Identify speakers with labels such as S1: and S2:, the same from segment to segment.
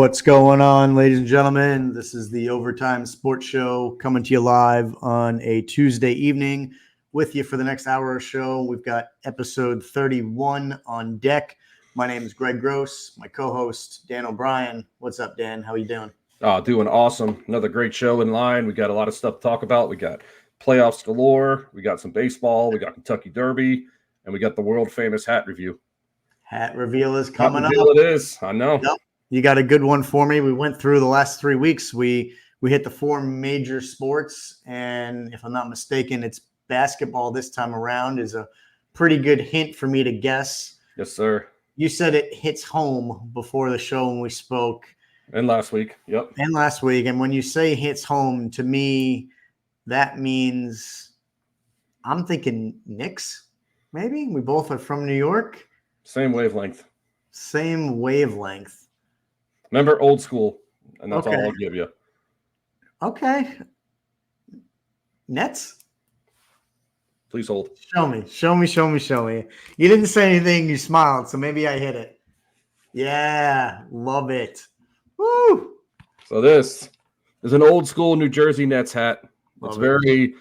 S1: What's going on, ladies and gentlemen? This is the Overtime Sports Show coming to you live on a Tuesday evening. With you for the next hour or so, we've got episode 31 on deck. My name is Greg Gross, my co-host Dan O'Brien. What's up, Dan? How are you doing?
S2: Doing awesome. Another great show in line. We got a lot of stuff to talk about. We got playoffs galore. We got some baseball. We got Kentucky Derby, and we got the world famous hat review.
S1: Hat reveal is coming up.
S2: It is. I know.
S1: Yep. You got a good one for me. We went through the last 3 weeks. We hit the 4 major sports, and if I'm not mistaken, it's basketball this time around is a pretty good hint for me to guess.
S2: Yes, sir.
S1: You said it hits home before the show when we spoke.
S2: And last week. Yep.
S1: And last week. And when you say hits home, to me, that means I'm thinking Knicks, maybe. We both are from New York.
S2: Same wavelength.
S1: Same wavelength.
S2: Remember old school, and that's
S1: Okay.
S2: all I'll give you.
S1: Okay. Nets?
S2: Please hold.
S1: Show me. You didn't say anything. You smiled, so maybe I hit it. Yeah, love it. Woo!
S2: So this is an old school New Jersey Nets hat. It's
S1: Love
S2: very,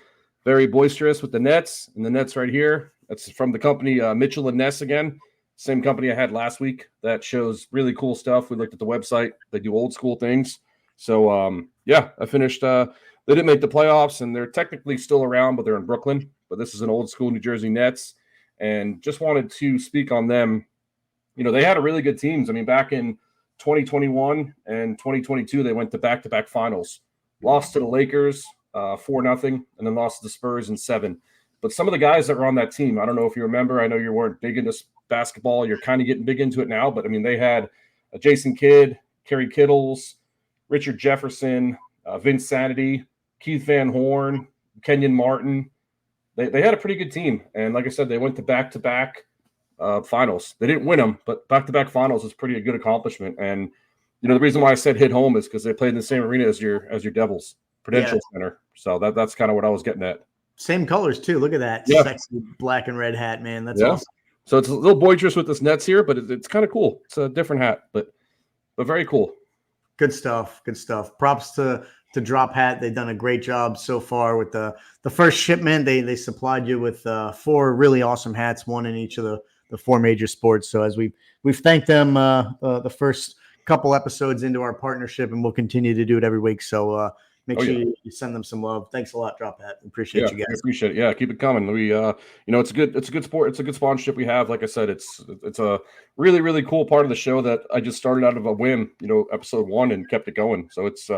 S2: very boisterous with the Nets, and the Nets right here. That's from the company Mitchell and Ness again. Same company I had last week that shows really cool stuff. We looked at the website. They do old school things. So, I finished. They didn't make the playoffs, and they're technically still around, but they're in Brooklyn. But this is an old school New Jersey Nets, and just wanted to speak on them. You know, they had a really good teams. I mean, back in 2021 and 2022, they went to back-to-back finals. Lost to the Lakers 4-0, and then lost to the Spurs in 7. But some of the guys that were on that team, I don't know if you remember. I know you weren't big into basketball. You're kind of getting big into it now. But, I mean, they had Jason Kidd, Kerry Kittles, Richard Jefferson, Vince Sanity, Keith Van Horn, Kenyon Martin. They had a pretty good team. And like I said, they went to back-to-back finals. They didn't win them, but back-to-back finals is pretty a good accomplishment. And, you know, the reason why I said hit home is because they played in the same arena as your Devils, Prudential Center. So that's kind of what I was getting at.
S1: Same colors, too. Look at that sexy black and red hat, man. That's awesome.
S2: So it's a little boisterous with this Nets here, but it's kind of cool. It's a different hat, but very cool.
S1: Good stuff. Props to Drop Hat. They've done a great job so far with the first shipment. They supplied you with 4 really awesome hats, one in each of the 4 major sports. So as we've thanked them the first couple episodes into our partnership, and we'll continue to do it every week. So make sure you send them some love. Thanks a lot, Drop Hat. Appreciate you guys.
S2: I appreciate it. Yeah, keep it coming. We it's a good sport. It's a good sponsorship we have. Like I said, it's a really, really cool part of the show that I just started out of a whim, episode 1 and kept it going. So it's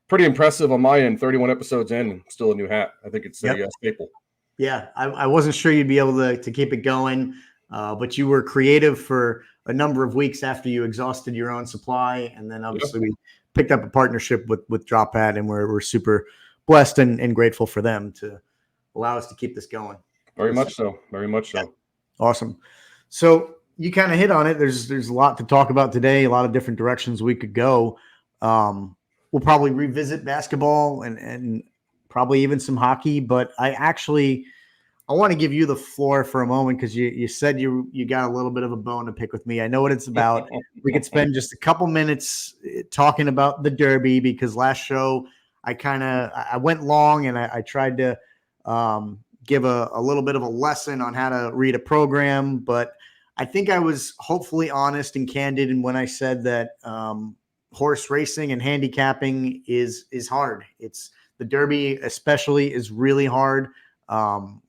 S2: pretty impressive on my end. 31 episodes in and still a new hat. I think it's a staple.
S1: Yeah, I wasn't sure you'd be able to keep it going, but you were creative for a number of weeks after you exhausted your own supply, and then obviously we picked up a partnership with Drop Hat, and we're super blessed and grateful for them to allow us to keep this going.
S2: Very much so.
S1: Awesome. So you kind of hit on it. There's a lot to talk about today, a lot of different directions we could go. We'll probably revisit basketball and probably even some hockey, but I want to give you the floor for a moment because you said you got a little bit of a bone to pick with me. I know what it's about. We could spend just a couple minutes talking about the Derby because last show I went long and I tried to give a little bit of a lesson on how to read a program, but I think I was hopefully honest and candid in when I said that horse racing and handicapping is hard. It's the Derby especially is really hard.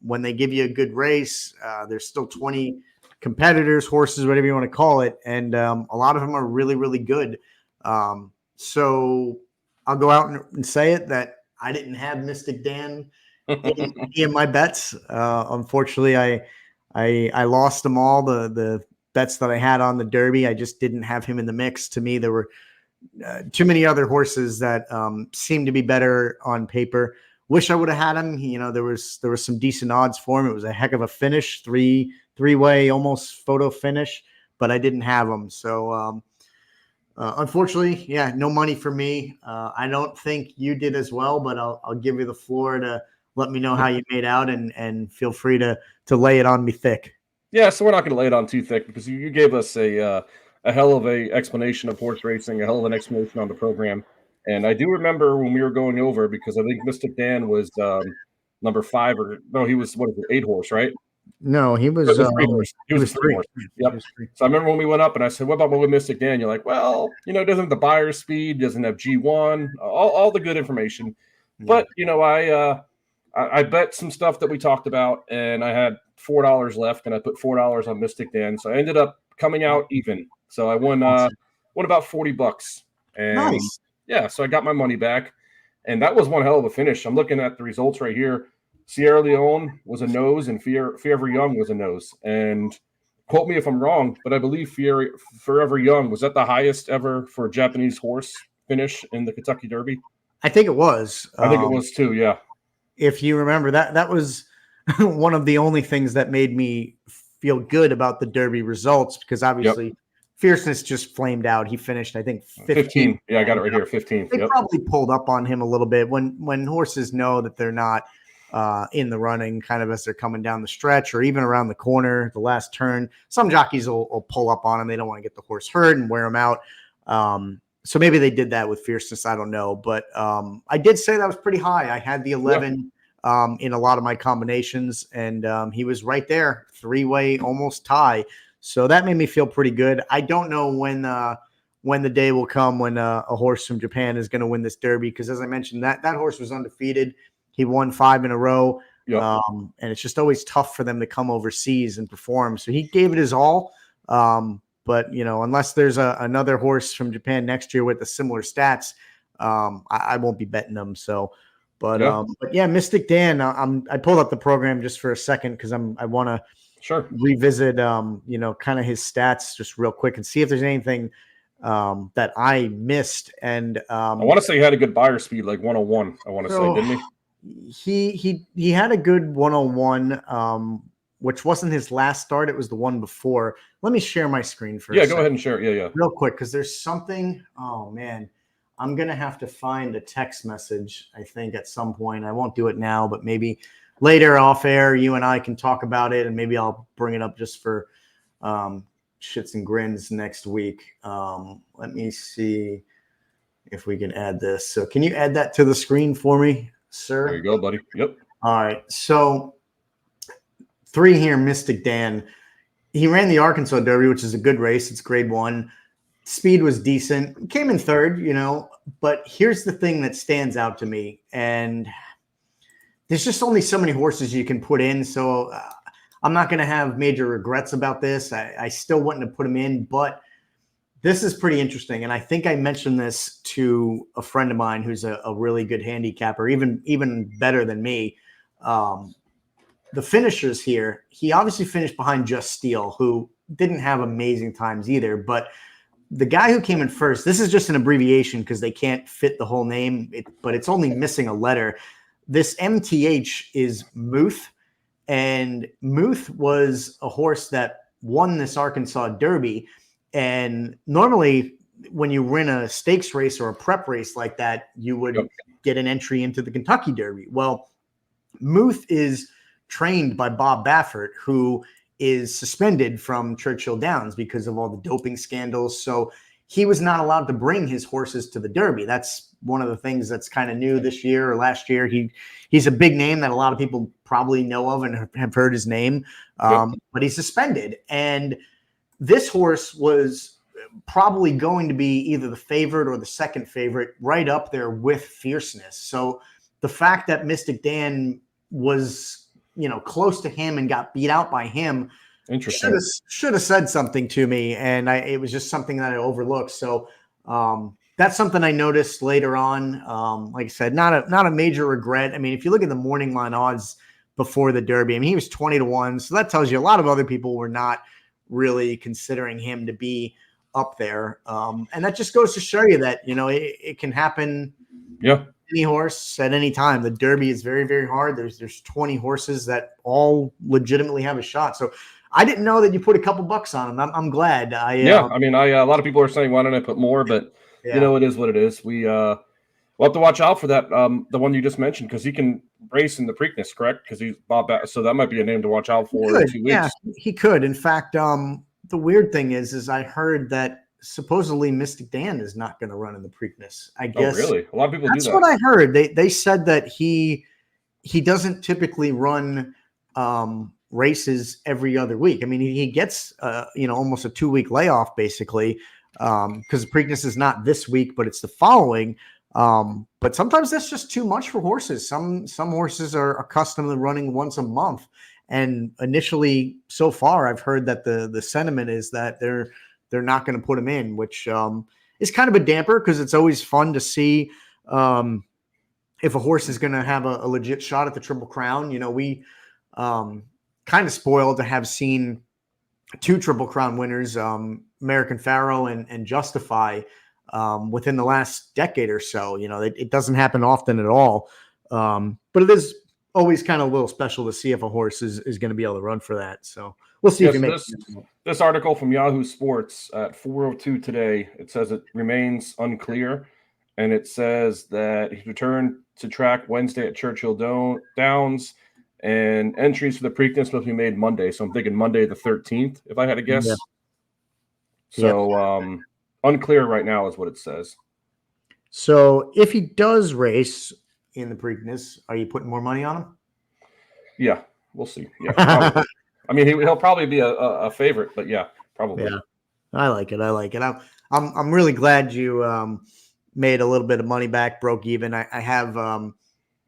S1: When they give you a good race, there's still 20 competitors, horses, whatever you want to call it. And a lot of them are really, really good. So I'll go out and say it that I didn't have Mystic Dan in any of my bets. Unfortunately, I lost them all. The bets that I had on the Derby, I just didn't have him in the mix. To me, there were too many other horses that seemed to be better on paper. Wish I would have had him. There was some decent odds for him. It was a heck of a finish, three-way almost photo finish, but I didn't have him. So unfortunately, no money for me. I don't think you did as well, but I'll give you the floor to let me know how you made out and feel free to lay it on me thick.
S2: Yeah, so we're not going to lay it on too thick because you gave us a a hell of a explanation of horse racing, a hell of an explanation on the program. And I do remember when we were going over, because I think Mystic Dan was number 5, or no, he was, what is it, 8 horse, right?
S1: No, he
S2: He
S1: was
S2: was 3 horse. He was a 3
S1: three.
S2: horse.
S1: He
S2: Yep.
S1: was three.
S2: So I remember when we went up and I said, what about with Mystic Dan? You're like, well, he doesn't have the buyer speed, doesn't have G1, all the good information.
S1: Yeah.
S2: But, I bet some stuff that we talked about, and I had $4 left, and I put $4 on Mystic Dan. So I ended up coming out even. So I won about $40. And
S1: Nice.
S2: yeah, so I got my money back. And that was one hell of a finish. I'm looking at the results right here. Sierra Leone was a nose, and Forever Young was a nose. And quote me if I'm wrong, but I believe Forever Young was at the highest ever for a Japanese horse finish in the Kentucky Derby.
S1: I think it was.
S2: I think it was too, yeah.
S1: If you remember, that was one of the only things that made me feel good about the Derby results, because obviously Fierceness just flamed out. He finished, I think, 15.
S2: Yeah, I got it right here, 15.
S1: They probably pulled up on him a little bit when horses know that they're not in the running, kind of as they're coming down the stretch or even around the corner, the last turn. Some jockeys will pull up on him. They don't want to get the horse hurt and wear him out. So maybe they did that with Fierceness. I don't know. But I did say that was pretty high. I had the 11 in a lot of my combinations, and he was right there, 3-way, almost tie. So that made me feel pretty good. I don't know when the day will come when a horse from Japan is going to win this Derby, because as I mentioned, that horse was undefeated. He won 5 in a row.
S2: Yep.
S1: And it's just always tough for them to come overseas and perform. So he gave it his all. But, unless there's another horse from Japan next year with the similar stats, I won't be betting them. So, but yeah, Mystic Dan, I pulled up the program just for a second because I want to revisit, kind of his stats just real quick and see if there's anything that I missed. And
S2: I want to say he had a good buyer speed, like 101. I want to say, didn't he?
S1: He had a good 101, which wasn't his last start. It was the one before. Let me share my screen first.
S2: Yeah, go ahead and share it. Yeah.
S1: Real quick, because there's something. Oh, man. I'm going to have to find a text message, I think, at some point. I won't do it now, but maybe later off air, you and I can talk about it, and maybe I'll bring it up just for shits and grins next week. Let me see if we can add this. So can you add that to the screen for me, sir?
S2: There you go, buddy. Yep.
S1: All right. So 3 here, Mystic Dan. He ran the Arkansas Derby, which is a good race. It's grade 1. Speed was decent. Came in 3rd, but here's the thing that stands out to me. And there's just only so many horses you can put in. So I'm not going to have major regrets about this. I still wouldn't have put him in, but this is pretty interesting. And I think I mentioned this to a friend of mine who's a really good handicapper, even better than me. The finishers here, he obviously finished behind Just Steel, who didn't have amazing times either. But the guy who came in first, this is just an abbreviation because they can't fit the whole name, but it's only missing a letter. This MTH is Muth, and Muth was a horse that won this Arkansas Derby. And normally when you win a stakes race or a prep race like that, you would get an entry into the Kentucky Derby. Well, Muth is trained by Bob Baffert, who is suspended from Churchill Downs because of all the doping scandals. So he was not allowed to bring his horses to the Derby. That's one of the things that's kind of new this year or last year. He's a big name that a lot of people probably know of and have heard his name, but he's suspended. And this horse was probably going to be either the favorite or the second favorite, right up there with Fierceness. So the fact that Mystic Dan was, close to him and got beat out by him,
S2: interesting,
S1: should have said something to me. And it was just something that I overlooked. So that's something I noticed later on. Like I said, not a major regret. I mean, if you look at the morning line odds before the Derby, I mean, he was 20-1. So that tells you a lot of other people were not really considering him to be up there. And that just goes to show you that, it can happen.
S2: Yeah.
S1: Any horse at any time. The Derby is very, very hard. There's 20 horses that all legitimately have a shot. So I didn't know that you put a couple bucks on them. I'm glad. I
S2: mean, a lot of people are saying, why don't I put more? But it is what it is. We'll have to watch out for that. The one you just mentioned, because he can race in the Preakness, correct? Because he's Bob. So that might be a name to watch out for in 2 weeks.
S1: Yeah, he could. In fact, the weird thing is I heard that supposedly Mystic Dan is not going to run in the Preakness. I
S2: Oh,
S1: guess
S2: really? A lot of people do
S1: that's
S2: that.
S1: what I heard. They said that he doesn't typically run races every other week. I mean, he gets almost a 2-week layoff basically because the Preakness is not this week, but it's the following. But sometimes that's just too much for horses. Some horses are accustomed to running once a month. And initially, so far, I've heard that the sentiment is that they're not going to put him in, which is kind of a damper because it's always fun to see if a horse is going to have a legit shot at the Triple Crown. We kind of spoiled to have seen 2 Triple Crown winners, American Pharaoh and Justify, within the last decade or so. It doesn't happen often at all, but it is always kind of a little special to see if a horse is going to be able to run for that. So we'll see if he makes it.
S2: This article from Yahoo Sports at 4:02 today, it says it remains unclear, and it says that he returned to track Wednesday at Churchill Downs, and entries for the Preakness must be made Monday. So I'm thinking Monday the 13th, if I had to guess.
S1: Yeah.
S2: So unclear right now is what it says.
S1: So if he does race in the Preakness, are you putting more money on him?
S2: Yeah, we'll see. Yeah, probably. I mean, he'll probably be a favorite, but yeah, probably.
S1: Yeah, I like it. I'm really glad you made a little bit of money back, broke even. I have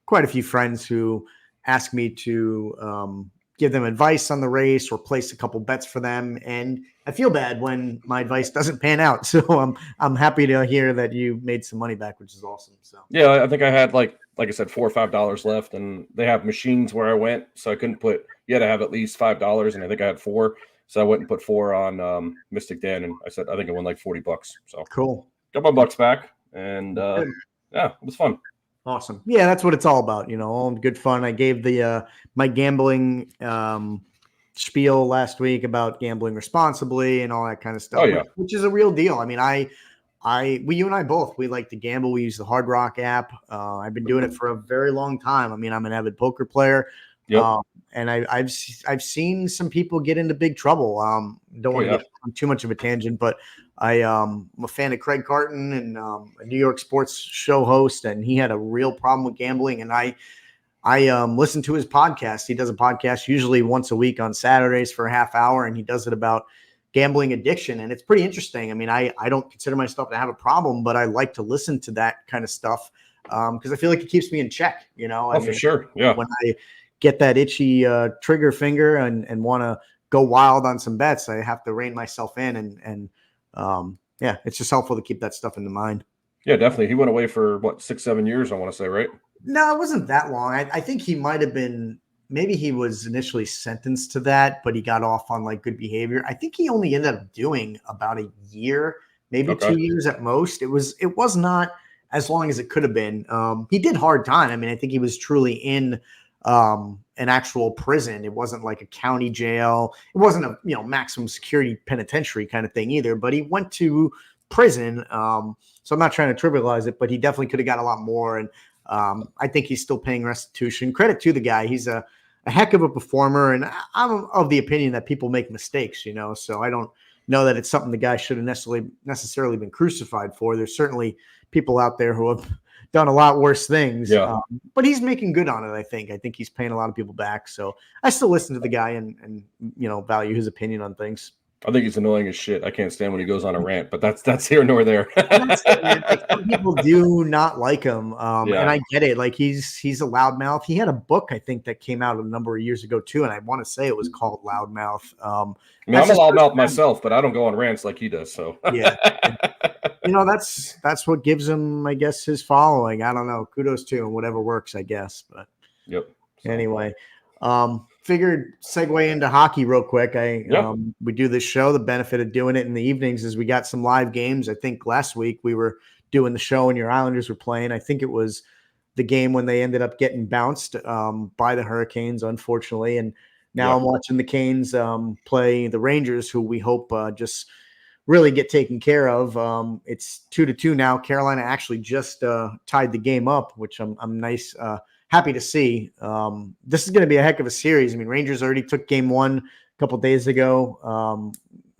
S1: quite a few friends who ask me to give them advice on the race or place a couple bets for them, and I feel bad when my advice doesn't pan out. So I'm happy to hear that you made some money back, which is awesome. So
S2: yeah, I think I had like I said, $4 or $5 left, and they have machines where I went, so I couldn't put. You had to have at least $5, and I think I had 4, so I went and put 4 on Mystic Dan, and I said I think I won like $40. So
S1: cool.
S2: Got my bucks back, and yeah, it was fun.
S1: Awesome. Yeah, that's what it's all about. All good fun. I gave the my gambling spiel last week about gambling responsibly and all that kind of stuff.
S2: Oh, yeah.
S1: which is a real deal. I mean, you and I both, we like to gamble. We use the Hard Rock app. I've been doing it for a very long time. I mean, I'm an avid poker player.
S2: Yep.
S1: And I've seen some people get into big trouble. Don't want to get on too much of a tangent, but I'm a fan of Craig Carton and a New York sports show host, and he had a real problem with gambling. And I listen to his podcast. He does a podcast usually once a week on Saturdays for a half hour, and he does it about gambling addiction. And it's pretty interesting. I mean, I don't consider myself to have a problem, but I like to listen to that kind of stuff because I feel like it keeps me in check,
S2: For sure. Yeah.
S1: When I get that itchy trigger finger and want to go wild on some bets, I have to rein myself in and yeah, it's just helpful to keep that stuff in the mind.
S2: Yeah, definitely. He went away for what, 6-7 years, I want to say, right?
S1: No, it wasn't that long. I think he might have been, maybe he was initially sentenced to that, but he got off on like good behavior. I think he only ended up doing about a year, maybe 2 years at most. It was not as long as it could have been. He did hard time. I mean, I think he was truly in an actual prison. It wasn't like a county jail. It wasn't a maximum security penitentiary kind of thing either, but he went to prison. So I'm not trying to trivialize it, but he definitely could have got a lot more. And I think he's still paying restitution. Credit to the guy. He's a heck of a performer. And I'm of the opinion that people make mistakes, so I don't know that it's something the guy should have necessarily been crucified for. There's certainly people out there who have done a lot worse things, but he's making good on it. I think he's paying a lot of people back. So I still listen to the guy and value his opinion on things.
S2: I think he's annoying as shit. I can't stand when he goes on a rant, but that's here nor there.
S1: Like, some people do not like him, and I get it. Like he's a loudmouth. He had a book I think that came out a number of years ago too, and I want to say it was called Loudmouth.
S2: I mean, I'm a loudmouth myself, but I don't go on rants like he does. So
S1: yeah, that's what gives him, I guess, his following. I don't know. Kudos to him. Whatever works, I guess. But anyway. Figured segue into hockey real quick. We do this show. The benefit of doing it in the evenings is we got some live games. I think last week we were doing the show and your Islanders were playing. I think it was the game when they ended up getting bounced by the Hurricanes, unfortunately. And now I'm watching the Canes play the Rangers, who we hope just really get taken care of. It's 2-2 now. Carolina actually just tied the game up, which I'm happy to see. This is going to be a heck of a series. I mean, Rangers already took game 1 a couple days ago.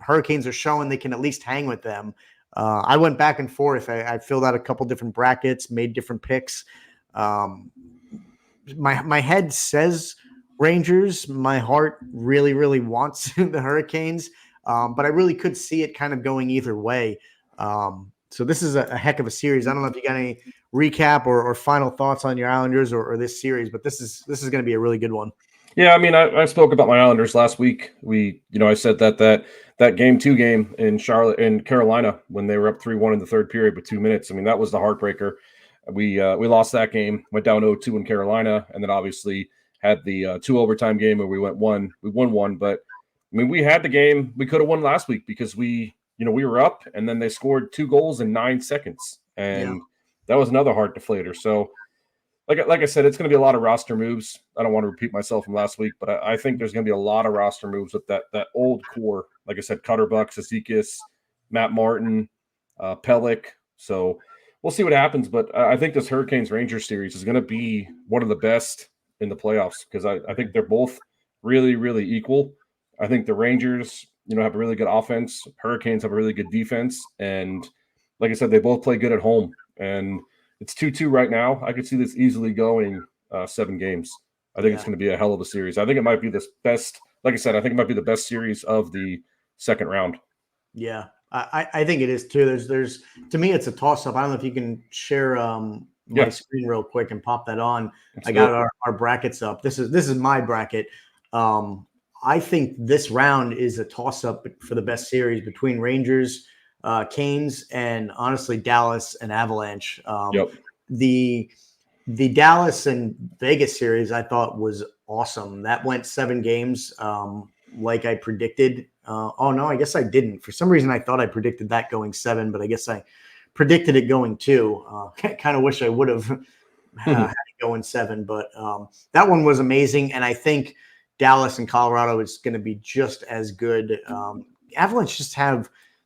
S1: Hurricanes are showing they can at least hang with them. I went back and forth. I filled out a couple different brackets, made different picks. My head says Rangers. My heart really, really wants the Hurricanes, but I really could see it kind of going either way. So this is a heck of a series. I don't know if you got any recap or final thoughts on your Islanders or this series, but this is going to be a really good one.
S2: Yeah, I mean, I spoke about my Islanders last week. I said that game 2 game in Carolina when they were up 3-1 in the third period with 2 minutes. I mean, that was the heartbreaker. We lost that game, went down 0-2 in Carolina, and then obviously had the 2 overtime game where we won one. But I mean, we had the game. We could have won last week because we were up, and then they scored 2 goals in 9 seconds, and that was another heart deflator. So, like I said, it's going to be a lot of roster moves. I don't want to repeat myself from last week, but I think there's going to be a lot of roster moves with that old core. Like I said, Cutterbuck, Cizikas, Matt Martin, Pellick. So we'll see what happens. But I think this Hurricanes-Rangers series is going to be one of the best in the playoffs because I think they're both really, really equal. I think the Rangers, have a really good offense. Hurricanes have a really good defense. And like I said, they both play good at home. And it's 2-2 right now. I could see this easily going 7 games. I think it's going to be a hell of a series. I think it might be the best. Like I said, I think it might be the best series of the second round.
S1: Yeah, I think it is too. There's to me, it's a toss up. I don't know if you can share my screen real quick and pop that on. I got our brackets up. This is my bracket. I think this round is a toss up for the best series between Rangers, Canes, and honestly Dallas and Avalanche. The Dallas and Vegas series I thought was awesome. That went 7 games, like I predicted. Oh no, I guess I didn't. For some reason, I thought I predicted that going 7, but I guess I predicted it going 2. Kind of wish I would have had it going 7, but that one was amazing, and I think Dallas and Colorado is going to be just as good. Avalanche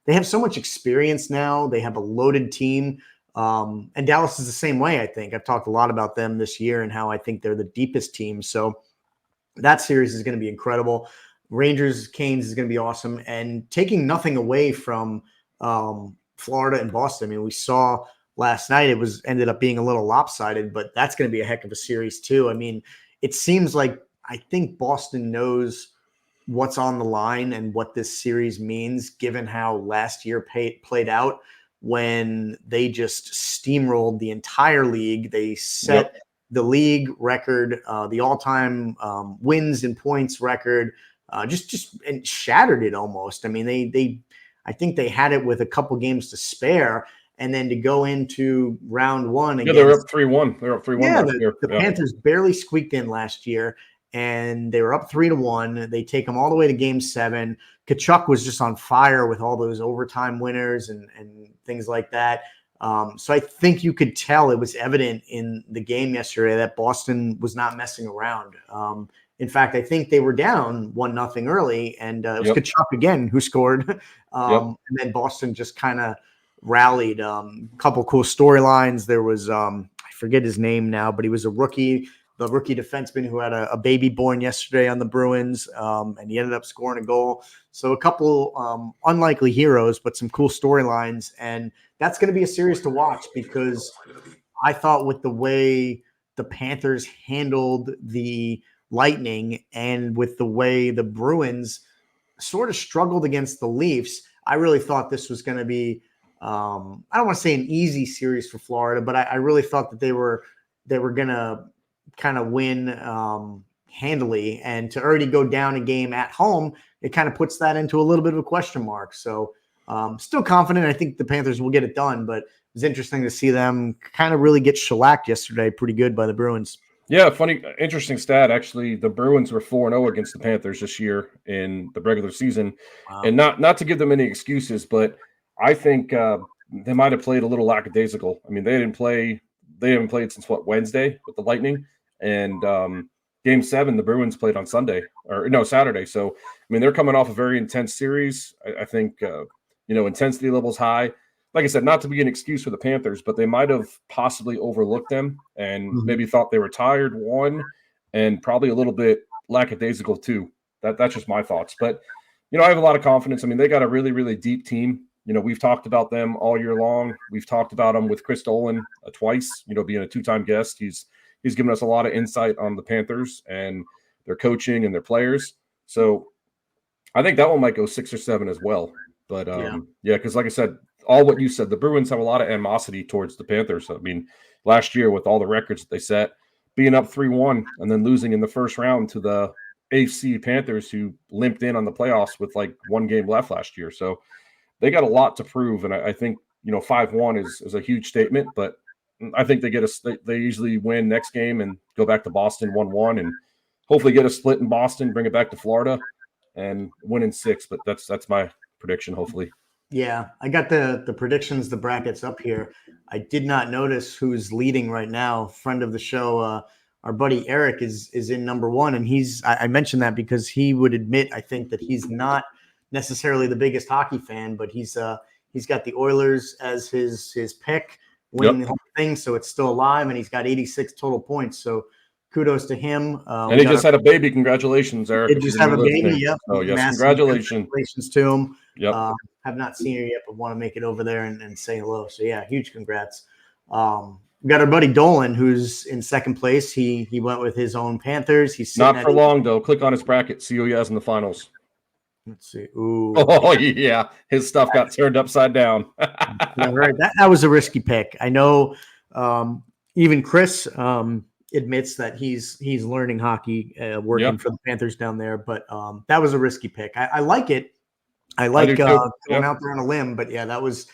S1: they have so much experience now. They have a loaded team. And Dallas is the same way, I think. I've talked a lot about them this year and how I think they're the deepest team. So that series is going to be incredible. Rangers, Canes is going to be awesome. And taking nothing away from Florida and Boston. I mean, we saw last night it ended up being a little lopsided, but that's going to be a heck of a series too. I mean, it seems like I think Boston knows what's on the line and what this series means, given how last year played out when they just steamrolled the entire league. They set the league record, the all-time wins and points record, just and shattered it almost. I mean, I think they had it with a couple games to spare, and then to go into round 1 against,
S2: they were up 3-1. They were up 3-1 last year.
S1: The Panthers barely squeaked in last year, and they were up 3-1. They take them all the way to game 7. Tkachuk was just on fire with all those overtime winners and things like that. So I think you could tell it was evident in the game yesterday that Boston was not messing around. In fact, I think they were down 1-0 early, and it was Tkachuk again who scored. And then Boston just kind of rallied. A couple cool storylines. There was I forget his name now, but he was the rookie defenseman who had a baby born yesterday on the Bruins, and he ended up scoring a goal. So a couple unlikely heroes, but some cool storylines, and that's going to be a series to watch because I thought with the way the Panthers handled the Lightning and with the way the Bruins sort of struggled against the Leafs, I really thought this was going to be I don't want to say an easy series for Florida, but I really thought that they were going to kind of win handily, and to already go down a game at home, it kind of puts that into a little bit of a question mark. So still confident. I think the Panthers will get it done, but it was interesting to see them kind of really get shellacked yesterday pretty good by the Bruins.
S2: Yeah, funny, interesting stat. Actually, the Bruins were 4-0 against the Panthers this year in the regular season. Wow. And not to give them any excuses, but I think they might have played a little lackadaisical. I mean, they haven't played since Wednesday with the Lightning, and game 7 the Bruins played on Saturday. So I mean, they're coming off a very intense series. I think intensity levels high. Like I said, not to be an excuse for the Panthers, but they might have possibly overlooked them and maybe thought they were tired, one, and probably a little bit lackadaisical too. That's just my thoughts. But I have a lot of confidence. I mean, they got a really, really deep team. We've talked about them all year long. We've talked about them with Chris Dolan twice, being a two-time guest. He's given us a lot of insight on the Panthers and their coaching and their players. So I think that one might go 6 or 7 as well. But yeah, because like I said, all what you said, the Bruins have a lot of animosity towards the Panthers. I mean, last year with all the records that they set, being up 3-1 and then losing in the first round to the AFC Panthers, who limped in on the playoffs with like 1 game left last year. So they got a lot to prove. And I think, 5-1 is a huge statement, but I think they usually win next game and go back to Boston 1-1 and hopefully get a split in Boston, bring it back to Florida and win in 6. But that's my prediction, hopefully.
S1: Yeah, I got the predictions, the brackets up here. I did not notice who's leading right now. Friend of the show, our buddy Eric is in number 1, and I mentioned that because he would admit, I think, that he's not necessarily the biggest hockey fan, but he's got the Oilers as his pick, winning the whole thing, so it's still alive, and he's got 86 total points. So kudos to him.
S2: And he just had a baby. Congratulations, Eric.
S1: He just had a baby. Yep.
S2: Oh, yes.
S1: Massive congratulations to him.
S2: Yep.
S1: Have not seen her yet, but want to make it over there and say hello. So yeah, huge congrats. We got our buddy Dolan, who's in second place. He went with his own Panthers. He's
S2: not for long though. Click on his bracket. See who he has in the finals.
S1: Let's see. Ooh.
S2: Oh yeah, his stuff got turned upside down.
S1: Yeah, right. That was a risky pick. I know. Even Chris admits that he's learning hockey, working for the Panthers down there. But that was a risky pick. I like it. I like going out there on a limb, but yeah, that was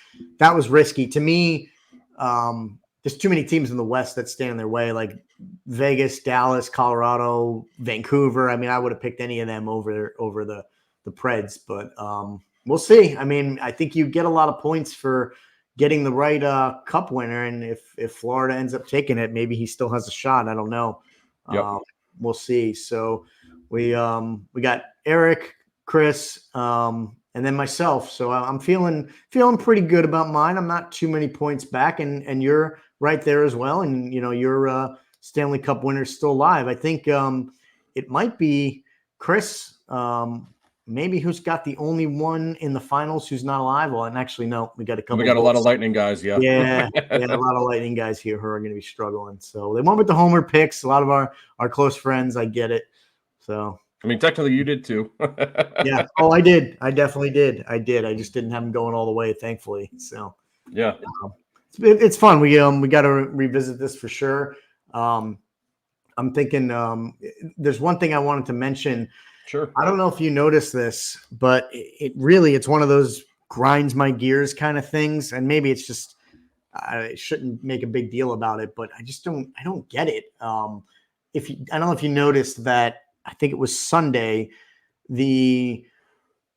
S1: risky to me. There's too many teams in the West that stand in their way, like Vegas, Dallas, Colorado, Vancouver. I mean, I would have picked any of them over the Preds, but we'll see. I mean, I think you get a lot of points for getting the right cup winner, and if Florida ends up taking it, maybe he still has a shot. I don't know. We'll see. So we got Eric, Chris, and then myself. So I'm feeling pretty good about mine. I'm not too many points back, and you're right there as well. And your Stanley Cup winner's still alive. I think it might be Chris, maybe, who's got the only one in the finals who's not alive. Well, and actually, no, we got a couple.
S2: We got a lot of Lightning guys. Yeah,
S1: a lot of Lightning guys here who are going to be struggling. So they went with the homer picks. A lot of our close friends. I get it. So.
S2: I mean, technically, you did too.
S1: Yeah. Oh, I did. I definitely did. I did. I just didn't have them going all the way, thankfully. So,
S2: yeah,
S1: it's fun. We got to revisit this for sure. I'm thinking there's one thing I wanted to mention.
S2: Sure.
S1: I don't know if you noticed this, but it's one of those grinds my gears kind of things, and maybe it's just I shouldn't make a big deal about it, but I don't get it. I don't know if you noticed that. I think it was Sunday, the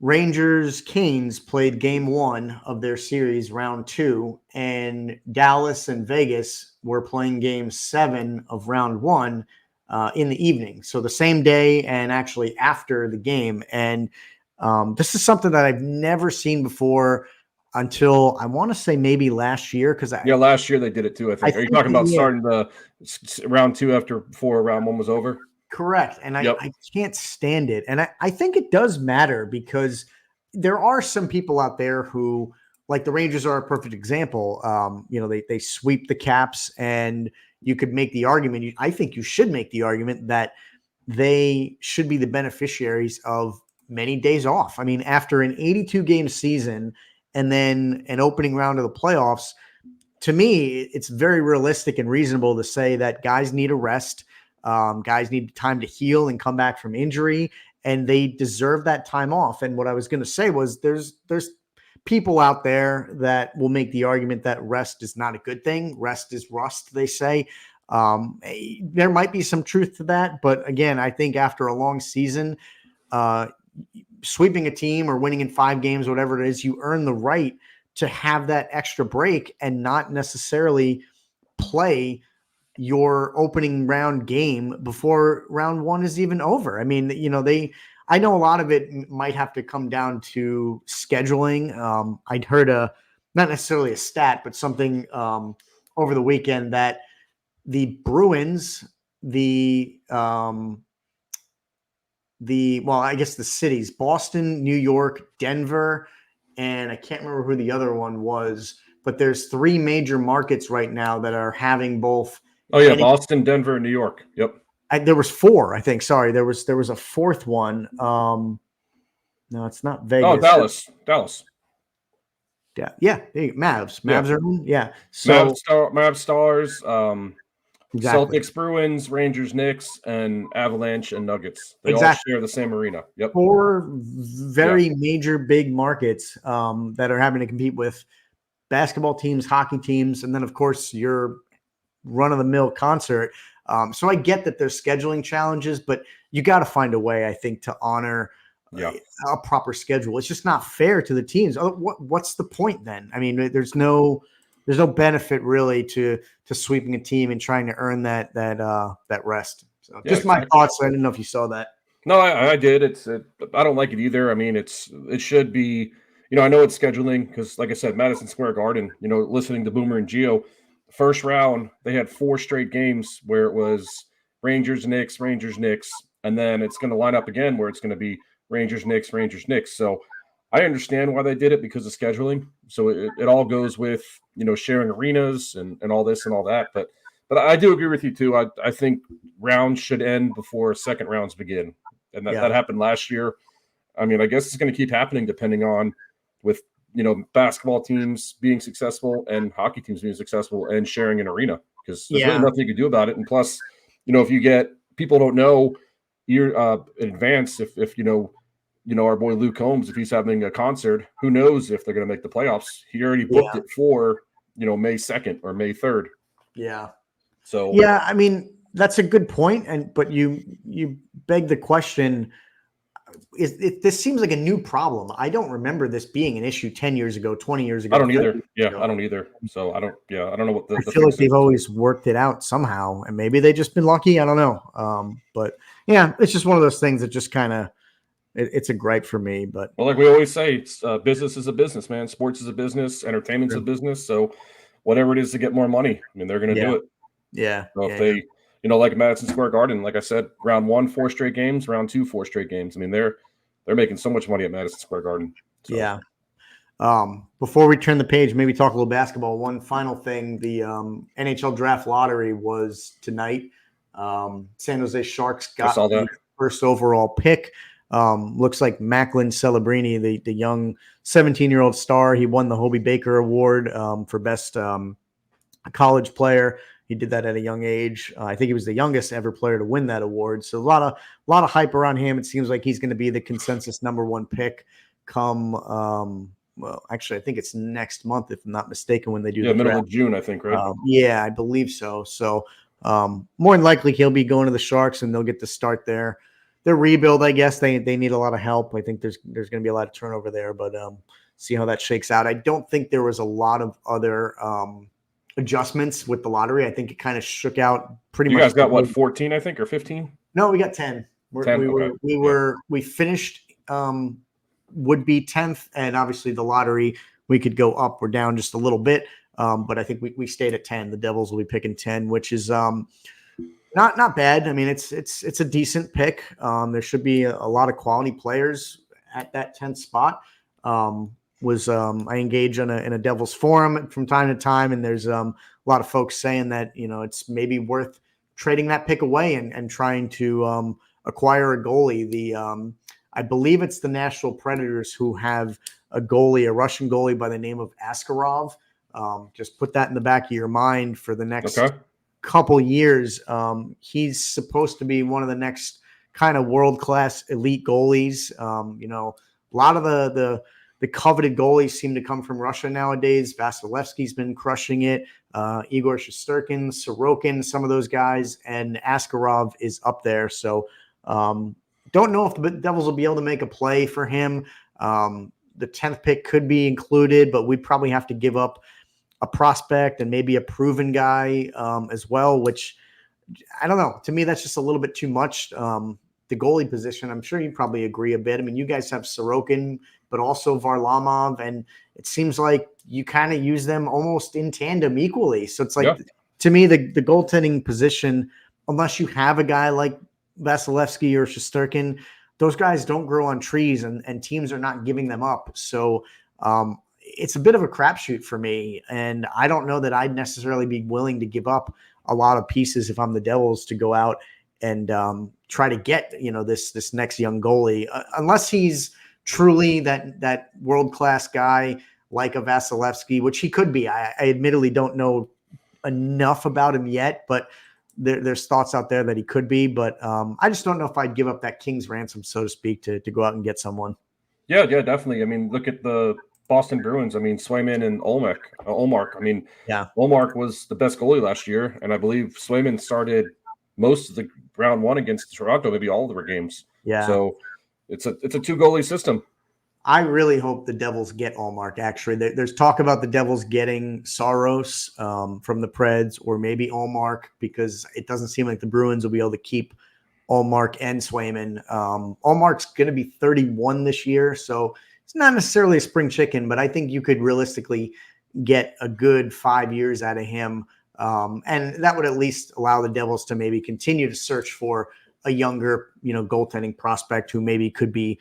S1: Rangers-Canes played game 1 of their series, round 2, and Dallas and Vegas were playing game 7 of round 1 in the evening. So the same day and actually after the game. And this is something that I've never seen before until I want to say maybe last year.
S2: Last year they did it too, I think. Are you talking about starting the round 2 before round 1 was over?
S1: Correct. And I can't stand it. And I think it does matter because there are some people out there who, like the Rangers are a perfect example. They sweep the Caps, and you could make the argument. I think you should make the argument that they should be the beneficiaries of many days off. I mean, after an 82-game season and then an opening round of the playoffs, to me, it's very realistic and reasonable to say that guys need a rest. Guys need time to heal and come back from injury, and they deserve that time off. And what I was going to say was there's people out there that will make the argument that rest is not a good thing. Rest is rust, they say. There might be some truth to that. But again, I think after a long season, sweeping a team or winning in 5 games, whatever it is, you earn the right to have that extra break and not necessarily play your opening round game before round 1 is even over. I mean, I know a lot of it might have to come down to scheduling. I'd heard not necessarily a stat, but something over the weekend that the Bruins, the I guess the cities, Boston, New York, Denver, and I can't remember who the other one was, but there's 3 major markets right now that are having both.
S2: Oh yeah, Boston, Denver, and New York. Yep.
S1: There was 4, I think. Sorry, there was a 4th one. No, it's not Vegas.
S2: Oh, Dallas.
S1: Yeah. Mavs are in. Yeah. So
S2: Mavs Stars,
S1: exactly.
S2: Celtics, Bruins, Rangers, Knicks, and Avalanche and Nuggets. They all share the same arena. Yep.
S1: 4 very major big markets that are having to compete with basketball teams, hockey teams, and then of course your run-of-the-mill concert. So I get that there's scheduling challenges, but you got to find a way, I think, to honor a proper schedule. It's just not fair to the teams. What's the point then? I mean, there's no benefit really to sweeping a team and trying to earn that rest. So just my thoughts. I didn't know if you saw that.
S2: No, I did. I don't like it either. I mean, it should be. I know it's scheduling because, like I said, Madison Square Garden. Listening to Boomer and Gio, first round they had 4 straight games where it was Rangers, Knicks, and then it's going to line up again where it's going to be Rangers, Knicks. So I understand why they did it because of scheduling. So it all goes with sharing arenas and all this and all that. But I do agree with you too. I think rounds should end before second rounds begin, and that happened last year. I mean, I guess it's going to keep happening depending on with basketball teams being successful and hockey teams being successful and sharing an arena because there's really nothing you can do about it. And plus, if you get people don't know in advance if our boy Luke Combs, if he's having a concert, who knows if they're going to make the playoffs? He already booked it for May 2nd or May 3rd.
S1: Yeah.
S2: So
S1: I mean, that's a good point, but you beg the question. This seems like a new problem. I don't remember this being an issue 10 years ago, 20 years ago.
S2: I don't either. I don't either. So I don't know what
S1: I feel like they've always worked it out somehow, and maybe they've just been lucky. I don't know. But yeah, it's just one of those things that just kind of it's a gripe for me. But
S2: like we always say, it's business is a business, man. Sports is a business. Entertainment's a business. So whatever it is to get more money, I mean, they're going to do it.
S1: Yeah.
S2: So if they, like Madison Square Garden, like I said, round 1, 4 straight games, round 2, 4 straight games. I mean, they're making so much money at Madison Square Garden. So.
S1: Yeah. Before we turn the page, maybe talk a little basketball. One final thing: the NHL draft lottery was tonight. San Jose Sharks got the first overall pick. Looks like Macklin Celebrini, the young 17-year-old star. He won the Hobey Baker Award for best college player. He did that at a young age. I think he was the youngest ever player to win that award. So a lot of hype around him. It seems like he's going to be the consensus number 1 pick come. Well, actually, I think it's next month, if I'm not mistaken, when they do the
S2: middle
S1: draft.
S2: of June, I think, right?
S1: I believe so. So more than likely, he'll be going to the Sharks, and they'll get to start their rebuild. I guess they need a lot of help. I think there's going to be a lot of turnover there, but see how that shakes out. I don't think there was a lot of other adjustments with the lottery. I think it kind of shook out pretty much.
S2: You guys got what, 14, I think, or 15?
S1: No, we got 10. We finished would be 10th, and obviously the lottery we could go up or down just a little bit, but I think we stayed at 10. The Devils will be picking 10, which is not bad. I mean, it's a decent pick. There should be a lot of quality players at that 10th spot. I engage in a Devils forum from time to time, and there's a lot of folks saying that it's maybe worth trading that pick away and trying to acquire a goalie. I believe it's the Nashville Predators who have a Russian goalie by the name of Askarov. Just put that in the back of your mind for the next couple years. He's supposed to be one of the next kind of world-class elite goalies. A lot of the coveted goalies seem to come from Russia nowadays. Vasilevsky's been crushing it. Igor Shesterkin, Sorokin, some of those guys, and Askarov is up there. So don't know if the Devils will be able to make a play for him. The 10th pick could be included, but we'd probably have to give up a prospect and maybe a proven guy as well, which I don't know. To me, that's just a little bit too much. The goalie position, I'm sure you probably agree a bit. I mean, you guys have Sorokin, but also Varlamov, and it seems like you kind of use them almost in tandem equally. So it's like, to me, the goaltending position, unless you have a guy like Vasilevsky or Shesterkin, those guys don't grow on trees, and teams are not giving them up. So it's a bit of a crapshoot for me. And I don't know that I'd necessarily be willing to give up a lot of pieces if I'm the Devils to go out and try to get, this next young goalie, unless he's truly that world-class guy like a Vasilevsky, which he could be. I admittedly don't know enough about him yet, but there's thoughts out there that he could be. But I just don't know if I'd give up that king's ransom, so to speak, to go out and get someone.
S2: Yeah, definitely. I mean, look at the Boston Bruins. I mean, Swayman and Olmark. I mean,
S1: Yeah.
S2: Olmark was the best goalie last year, and I believe Swayman started most of the round one against Toronto, maybe all of their games.
S1: Yeah.
S2: So it's a 2-goalie system.
S1: I really hope the Devils get Allmark. Actually, there's talk about the Devils getting Saros from the Preds, or maybe Allmark, because it doesn't seem like the Bruins will be able to keep Allmark and Swayman. Allmark's going to be 31 this year, so it's not necessarily a spring chicken, but I think you could realistically get a good 5 years out of him, and that would at least allow the Devils to maybe continue to search for a younger, goaltending prospect who maybe could be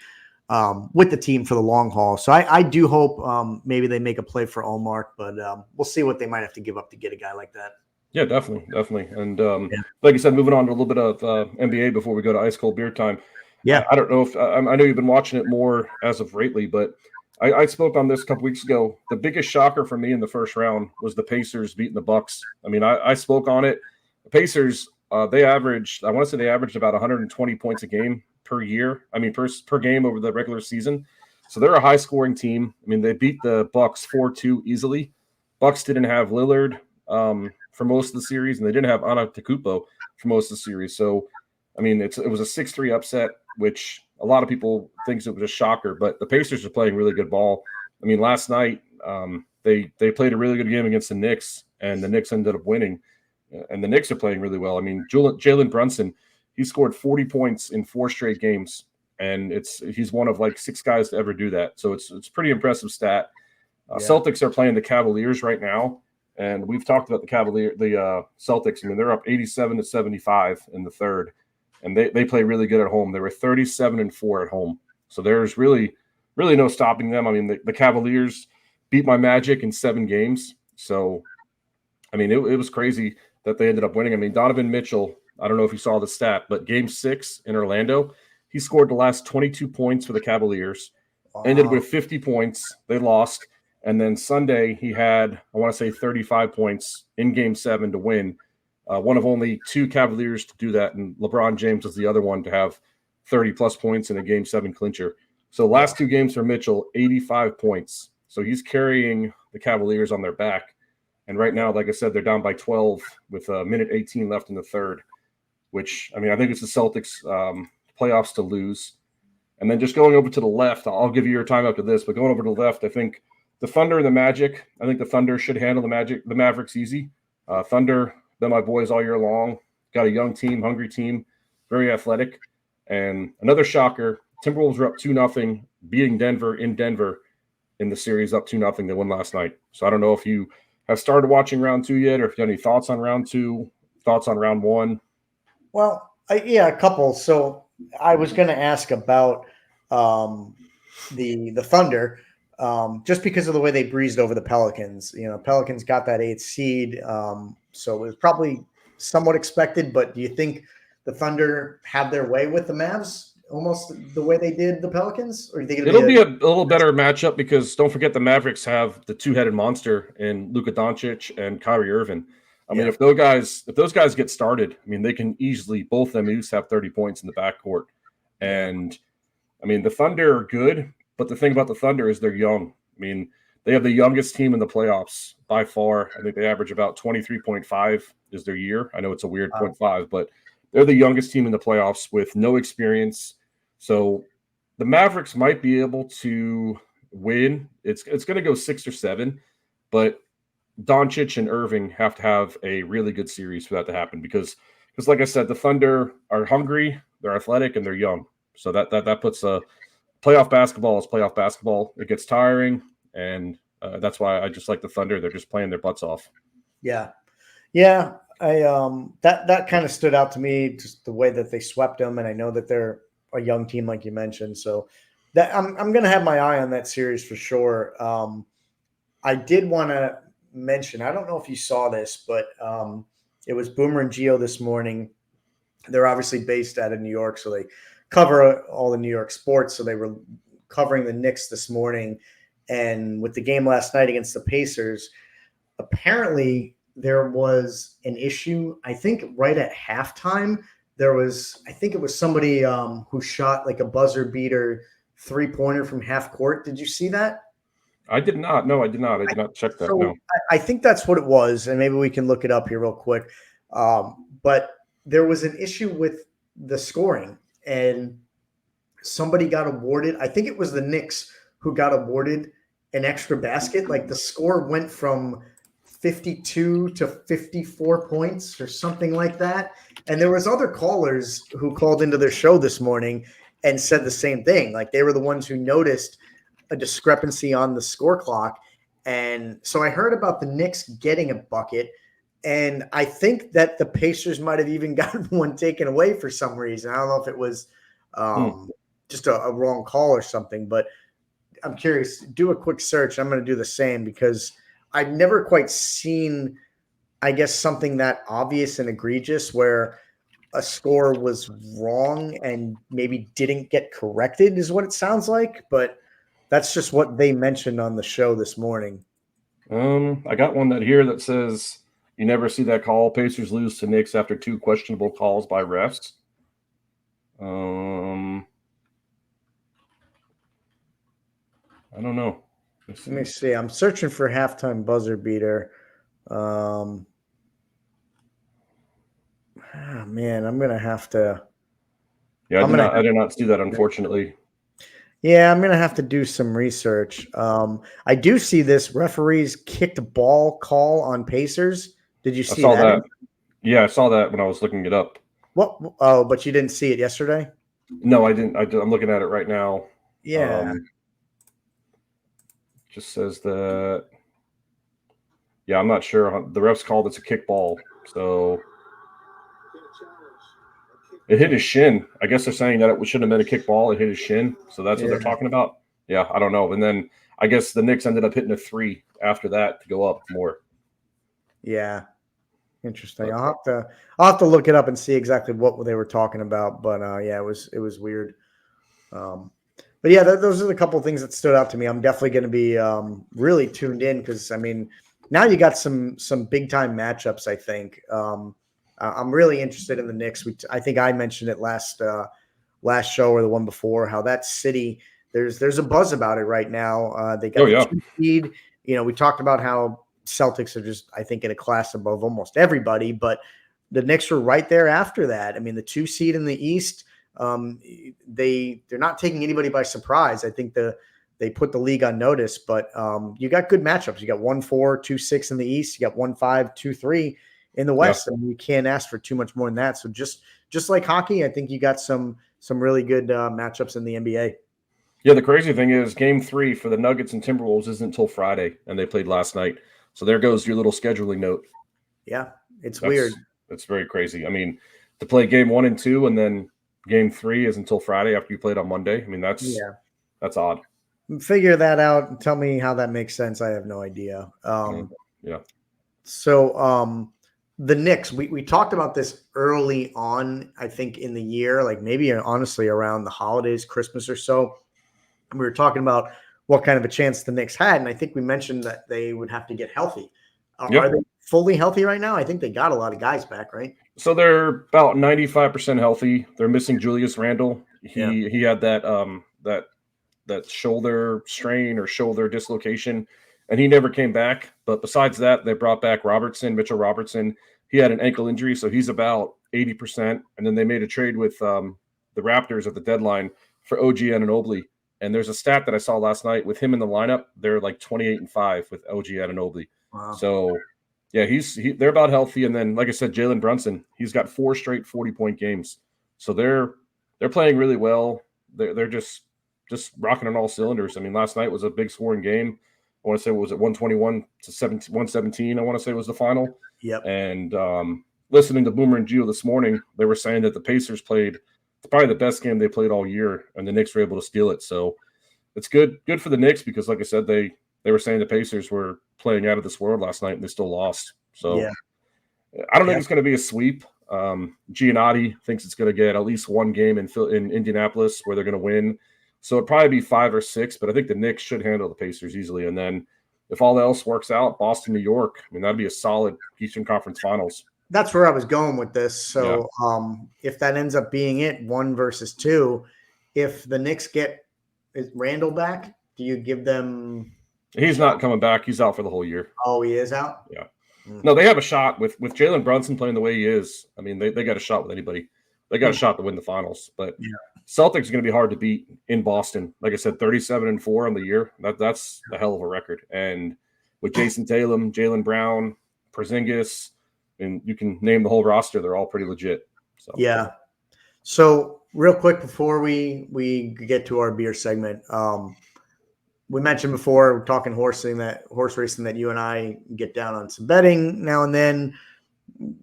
S1: with the team for the long haul. So I do hope maybe they make a play for Allmark, but we'll see what they might have to give up to get a guy like that.
S2: Yeah, definitely. And like you said, moving on to a little bit of NBA before we go to ice cold beer time.
S1: Yeah.
S2: I don't know if I know you've been watching it more as of lately, but I spoke on this a couple weeks ago. The biggest shocker for me in the first round was the Pacers beating the Bucks. I mean, I spoke on it. The Pacers, they averaged about 120 points a game per year. I mean, per game over the regular season. So they're a high scoring team. I mean, they beat the Bucks 4-2 easily. Bucks didn't have Lillard for most of the series, and they didn't have Antetokounmpo for most of the series. So, I mean, it was a 6-3 upset, which a lot of people thinks it was a shocker, but the Pacers are playing really good ball. I mean, last night they played a really good game against the Knicks, and the Knicks ended up winning. And the Knicks are playing really well. I mean, Jalen Brunson, he scored 40 points in 4 straight games, and he's one of like 6 guys to ever do that. So it's pretty impressive stat. Celtics are playing the Cavaliers right now, and we've talked about the Celtics. I mean, they're up 87-75 in the third, and they play really good at home. They were 37-4 at home, so there's really no stopping them. I mean, the Cavaliers beat my Magic in 7 games, so I mean, it was crazy that they ended up winning. I mean, Donovan Mitchell, I don't know if you saw the stat, but game 6 in Orlando, he scored the last 22 points for the Cavaliers, ended with 50 points. They lost. And then Sunday, he had, I want to say, 35 points in game 7 to win. One of only 2 Cavaliers to do that. And LeBron James was the other one to have 30-plus points in a game 7 clincher. So last 2 games for Mitchell, 85 points. So he's carrying the Cavaliers on their back. And right now, like I said, they're down by 12 with a minute 18 left in the third, which, I mean, I think it's the Celtics playoffs to lose. And then just going over to the left, I'll give you your time after this, but going over to the left, I think the Thunder and the Magic, I think the Thunder should handle the Mavericks easy. Thunder, been my boys all year long. Got a young team, hungry team, very athletic. And another shocker, Timberwolves were up 2-0, beating Denver in the series, up 2-0. They won last night. So I don't know if you have started watching round 2 yet, or if you have any thoughts on round 2, thoughts on round 1.
S1: Well, a couple. So I was going to ask about the Thunder. Just because of the way they breezed over the Pelicans. Pelicans got that 8th seed, so it was probably somewhat expected. But do you think the Thunder have their way with the Mavs almost the way they did the Pelicans? Or do you think
S2: it'll be a little better matchup, because don't forget the Mavericks have the 2-headed monster in Luka Doncic and Kyrie Irving. I mean, if those guys get started, I mean, they can easily, both of them at least have 30 points in the backcourt. And I mean, the Thunder are good. But the thing about the Thunder is they're young. I mean, they have the youngest team in the playoffs by far. I think they average about 23.5 is their year. I know it's a weird 0.5, but they're the youngest team in the playoffs with no experience. So the Mavericks might be able to win. It's going to go 6 or 7, but Doncic and Irving have to have a really good series for that to happen, because like I said, the Thunder are hungry, they're athletic, and they're young. So that puts a playoff basketball is playoff basketball. It gets tiring, and that's why I just like the Thunder. They're just playing their butts off.
S1: Yeah. I that kind of stood out to me, just the way that they swept them, and I know that they're a young team like you mentioned. So that I'm going to have my eye on that series for sure. I did want to mention, I don't know if you saw this, but it was Boomer and Geo this morning. They're obviously based out of New York, so they cover all the New York sports. So they were covering the Knicks this morning. And with the game last night against the Pacers, apparently there was an issue. I think right at halftime, I think it was somebody who shot like a buzzer beater 3-pointer from half court. Did you see that?
S2: I did not. No, I did not. I did not check that.
S1: So
S2: no.
S1: I think that's what it was, and maybe we can look it up here real quick. But there was an issue with the scoring, and somebody got awarded. I think it was the Knicks who got awarded an extra basket. Like the score went from 52 to 54 points or something like that. And there was other callers who called into their show this morning and said the same thing. Like they were the ones who noticed a discrepancy on the score clock. And so I heard about the Knicks getting a bucket. And I think that the Pacers might have even gotten one taken away for some reason. I don't know if it was just a wrong call or something, but I'm curious. Do a quick search. I'm going to do the same because I've never quite seen, I guess, something that obvious and egregious where a score was wrong and maybe didn't get corrected is what it sounds like. But that's just what they mentioned on the show this morning.
S2: I got one that says you never see that call. Pacers lose to Knicks after 2 questionable calls by refs. I don't know.
S1: Let me see. I'm searching for halftime buzzer beater. Man, I'm gonna have to.
S2: Yeah, I did not see that, unfortunately.
S1: Yeah, I'm going to have to do some research. I do see this referees kicked ball call on Pacers. Did you see that?
S2: Yeah, I saw that when I was looking it up.
S1: What? Oh, but you didn't see it yesterday?
S2: No, I didn't. I'm looking at it right now.
S1: Yeah.
S2: Just says that. Yeah, I'm not sure. The refs called it's a kickball. So it hit his shin. I guess they're saying that it shouldn't have been a kickball. It hit his shin. So that's what they're talking about. Yeah, I don't know. And then I guess the Knicks ended up hitting a 3 after that to go up more.
S1: Yeah. Interesting. I'll have to look it up and see exactly what they were talking about. But yeah, it was weird. But yeah, those are the couple of things that stood out to me. I'm definitely going to be really tuned in because I mean, now you got some big time matchups. I think I'm really interested in the Knicks. I think I mentioned it last show or the one before how that city there's a buzz about it right now. They got the 2 seed. You know, we talked about how Celtics are just, I think, in a class above almost everybody, but the Knicks were right there after that. I mean, the 2 seed in the East, they're not taking anybody by surprise. I think they put the league on notice, but you got good matchups. You got 1-4, 2-6 in the East. You got 1-5, 2-3 in the West. I mean, you can't ask for too much more than that. So just like hockey, I think you got some really good matchups in the NBA.
S2: Yeah, the crazy thing is Game 3 for the Nuggets and Timberwolves isn't until Friday, and they played last night. So there goes your little scheduling note.
S1: Yeah, it's weird.
S2: It's very crazy. I mean, to play Game 1 and 2 and then Game 3 is until Friday after you played on Monday. I mean, that's odd.
S1: Figure that out and tell me how that makes sense. I have no idea.
S2: Yeah.
S1: So the Knicks, we talked about this early on, I think, in the year, like maybe honestly around the holidays, Christmas or so. We were talking about what kind of a chance the Knicks had, and I think we mentioned that they would have to get healthy. Are they fully healthy right now? I think they got a lot of guys back, right?
S2: So they're about 95% healthy. They're missing Julius Randle. He had that shoulder strain or shoulder dislocation, and he never came back. But besides that, they brought back Mitchell Robertson. He had an ankle injury, so he's about 80%. And then they made a trade with the Raptors at the deadline for OG Anunoby. And there's a stat that I saw last night with him in the lineup. They're like 28-5 with OG Anunoby. Wow. So, yeah, they're about healthy. And then, like I said, Jalen Brunson, he's got 4 straight 40-point games. So they're playing really well. They're just rocking on all cylinders. I mean, last night was a big scoring game. I want to say, was it 121 to 117? I want to say was the final.
S1: Yep.
S2: And listening to Boomer and Gio this morning, they were saying that the Pacers played it's probably the best game they played all year, and the Knicks were able to steal it. So it's good for the Knicks because, like I said, they were saying the Pacers were playing out of this world last night, and they still lost. So
S1: Yeah.
S2: I don't think
S1: Yeah.
S2: it's going to be a sweep. Giannotti thinks it's going to get at least one game in Indianapolis where they're going to win. So it'd probably be 5 or 6, but I think the Knicks should handle the Pacers easily. And then if all else works out, Boston, New York, I mean, that'd be a solid Eastern Conference Finals.
S1: That's where I was going with this. So if that ends up being it, 1 versus 2, if the Knicks get Randall back, do you give them?
S2: He's not coming back. He's out for the whole year.
S1: Oh, he is out?
S2: Yeah. No, they have a shot with Jalen Brunson playing the way he is. I mean, they got a shot with anybody. They got a shot to win the finals. But Celtics are going to be hard to beat in Boston. Like I said, 37-4 on the year. That's a hell of a record. And with Jason Tatum, Jaylen Brown, Porzingis, and you can name the whole roster, they're all pretty legit. So
S1: yeah. So real quick before we get to our beer segment, we mentioned before we're talking horse racing that you and I get down on some betting now and then.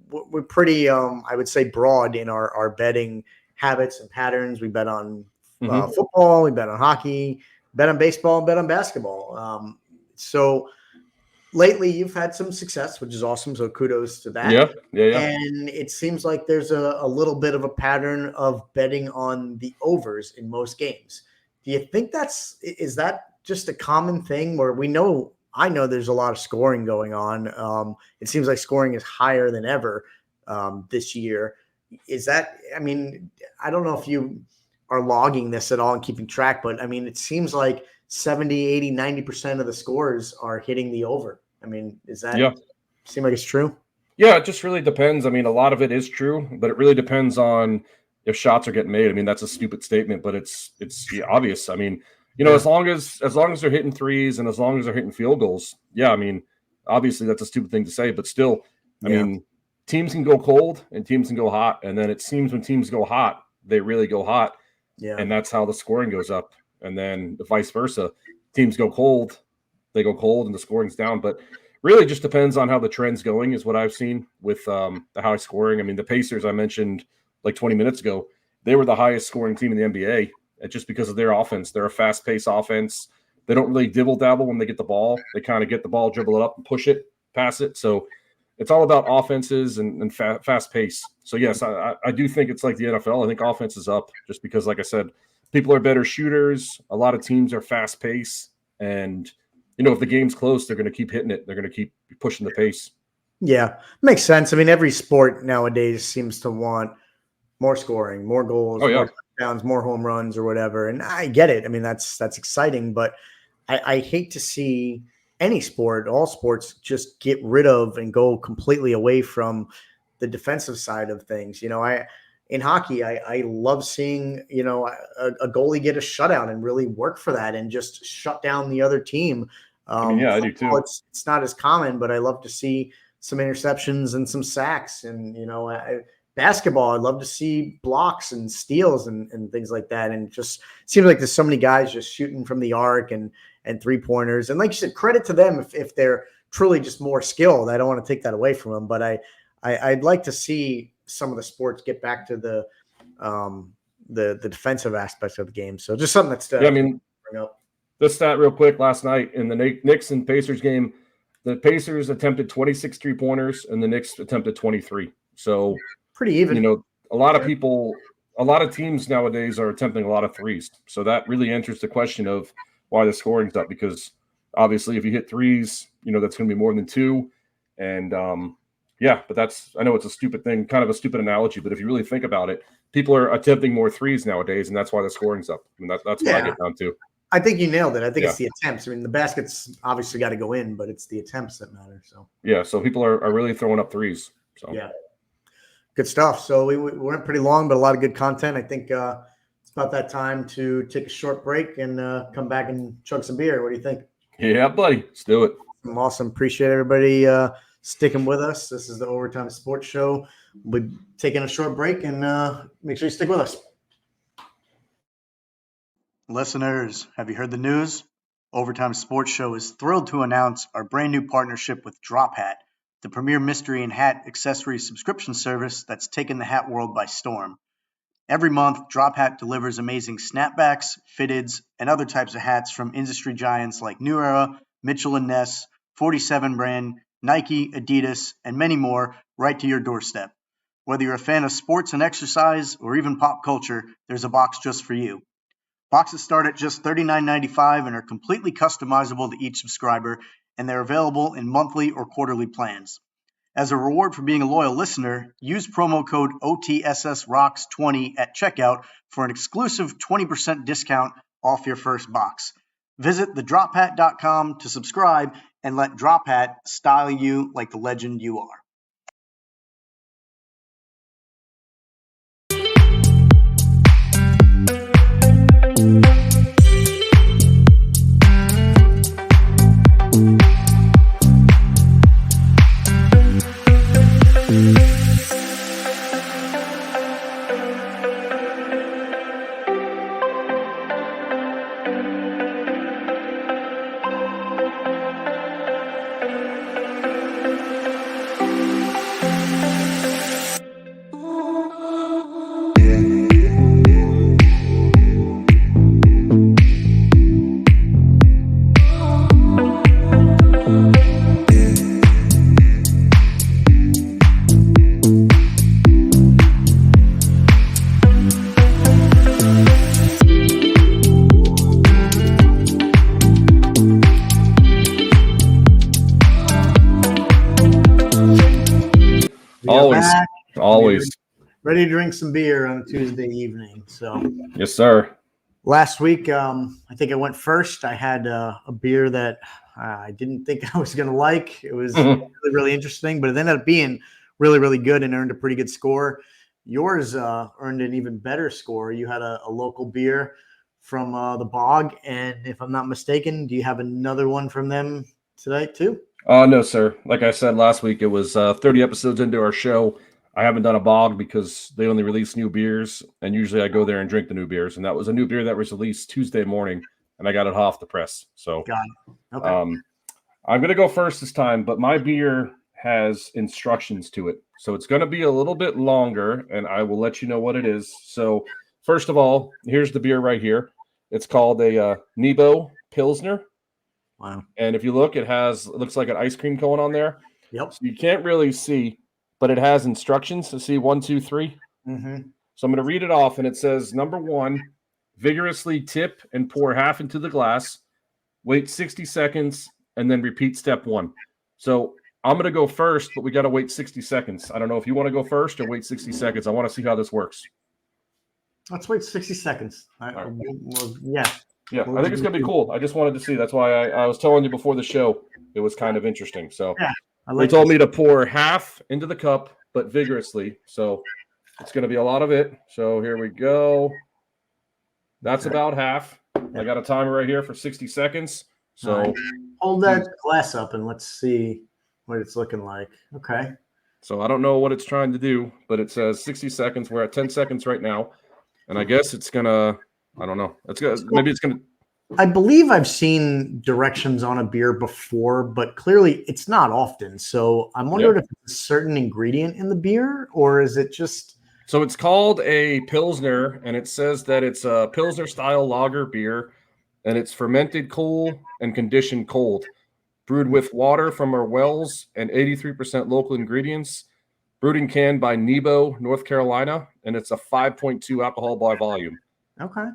S1: We're pretty, I would say, broad in our betting habits and patterns. We bet on football, we bet on hockey, bet on baseball, bet on basketball. So lately you've had some success, which is awesome. So kudos to that.
S2: Yeah.
S1: And it seems like there's a little bit of a pattern of betting on the overs in most games. Do you think is that just a common thing where I know there's a lot of scoring going on. It seems like scoring is higher than ever this year. Is that, I mean, I don't know if you are logging this at all and keeping track, but I mean, it seems like 70, 80, 90% of the scores are hitting the over. I mean, seem like it's true?
S2: Yeah, it just really depends. I mean, a lot of it is true, but it really depends on if shots are getting made. I mean, that's a stupid statement, but it's obvious. I mean, as long as they're hitting threes and as long as they're hitting field goals, I mean, obviously that's a stupid thing to say, but still, I mean, teams can go cold and teams can go hot, and then it seems when teams go hot, they really go hot, and that's how the scoring goes up. And then the vice versa, teams go cold, they go cold, and the scoring's down. But really, just depends on how the trend's going, is what I've seen with the high scoring. I mean, the Pacers I mentioned like 20 minutes ago, they were the highest scoring team in the NBA. Just because of their offense. They're a fast-paced offense. They don't really dibble-dabble when they get the ball. They kind of get the ball, dribble it up, and push it, pass it. So it's all about offenses and fast pace. So, yes, I do think it's like the NFL. I think offense is up just because, like I said, people are better shooters. A lot of teams are fast-paced. And, if the game's close, they're going to keep hitting it. They're going to keep pushing the pace.
S1: Yeah, makes sense. I mean, every sport nowadays seems to want more scoring, more goals, more touchdowns, more home runs or whatever. And I get it. I mean, that's exciting, but I hate to see any sport, all sports, just get rid of and go completely away from the defensive side of things. In hockey, I love seeing, a goalie get a shutout and really work for that and just shut down the other team.
S2: I do too.
S1: It's not as common, but I love to see some interceptions and some sacks. And, basketball, I'd love to see blocks and steals and things like that. And it just seems like there's so many guys just shooting from the arc and 3-pointers. And like you said, credit to them if they're truly just more skilled. I don't want to take that away from them, but I'd like to see some of the sports get back to the defensive aspects of the game. So just something that's
S2: bring up. This stat real quick. Last night in the Knicks and Pacers game, the Pacers attempted 26 3-pointers and the Knicks attempted 23. So
S1: pretty even.
S2: A lot of teams nowadays are attempting a lot of threes. So that really answers the question of why the scoring's up, because obviously if you hit threes, that's going to be more than 2. And but I know it's a stupid thing, kind of a stupid analogy, but if you really think about it, people are attempting more threes nowadays, and that's why the scoring's up. I mean, that's what I get down to.
S1: I think you nailed it. I think it's the attempts. I mean, the baskets obviously got to go in, but it's the attempts that matter.
S2: So people are really throwing up threes. So
S1: good stuff. So we went pretty long, but a lot of good content. I think it's about that time to take a short break and come back and chug some beer. What do you think?
S2: Yeah, buddy. Let's do it.
S1: Awesome. Appreciate everybody sticking with us. This is the Overtime Sports Show. We'll be taking a short break, and make sure you stick with us. Listeners, have you heard the news? Overtime Sports Show is thrilled to announce our brand new partnership with Drop Hat, the premier mystery and hat accessory subscription service that's taken the hat world by storm.
S3: Every month, Drop Hat delivers amazing snapbacks, fitteds, and other types of hats from industry giants like New Era, Mitchell & Ness, 47 brand, Nike, Adidas, and many more right to your doorstep. Whether you're a fan of sports and exercise or even pop culture, there's a box just for you. Boxes start at just $39.95 and are completely customizable to each subscriber, and they're available in monthly or quarterly plans. As a reward for being a loyal listener, use promo code OTSSROCKS20 at checkout for an exclusive 20% discount off your first box. Visit thedrophat.com to subscribe and let Drop Hat style you like the legend you are.
S2: Always
S1: ready to drink some beer on a Tuesday evening. So
S2: yes, sir.
S1: Last week, I think I went first. I had a beer that I didn't think I was going to like. It was really, really interesting, but it ended up being really, really good and earned a pretty good score. Yours earned an even better score. You had a local beer from the Bog, and if I'm not mistaken, do you have another one from them today too?
S2: No, sir. Like I said last week, it was 30 episodes into our show. I haven't done a Bog because they only release new beers, and usually I go there and drink the new beers. And that was a new beer that was released Tuesday morning, and I got it off the press. So
S1: got it. Okay.
S2: I'm going to go first this time, but my beer has instructions to it. So it's going to be a little bit longer, and I will let you know what it is. So first of all, here's the beer right here. It's called a Nebo Pilsner.
S1: Wow.
S2: And if you look, it looks like an ice cream cone on there.
S1: Yep.
S2: So you can't really see, but it has instructions to see 1, 2, 3.
S1: Mm-hmm.
S2: So I'm going to read it off, and it says, number 1, vigorously tip and pour half into the glass, wait 60 seconds, and then repeat step 1. So I'm going to go first, but we got to wait 60 seconds. I don't know if you want to go first or wait 60 seconds. I want to see how this works.
S1: Let's wait 60 seconds.
S2: Right.
S1: Yeah,
S2: I think it's going to be cool. I just wanted to see. That's why I was telling you before the show. It was kind of interesting. So
S1: yeah,
S2: they told me to pour half into the cup, but vigorously. So it's going to be a lot of it. So here we go. That's about half. I got a timer right here for 60 seconds. So
S1: hold that glass up and let's see what it's looking like. Okay.
S2: So I don't know what it's trying to do, but it says 60 seconds. We're at 10 seconds right now. And I guess it's going to, I don't know. Maybe it's going to.
S1: I believe I've seen directions on a beer before, but clearly it's not often. So I'm wondering if it's a certain ingredient in the beer, or is it just.
S2: So it's called a Pilsner, and it says that it's a Pilsner style lager beer, and it's fermented cool and conditioned cold, brewed with water from our wells and 83% local ingredients, brewed and canned by Nebo, North Carolina, and it's a 5.2 alcohol by volume.
S1: Okay.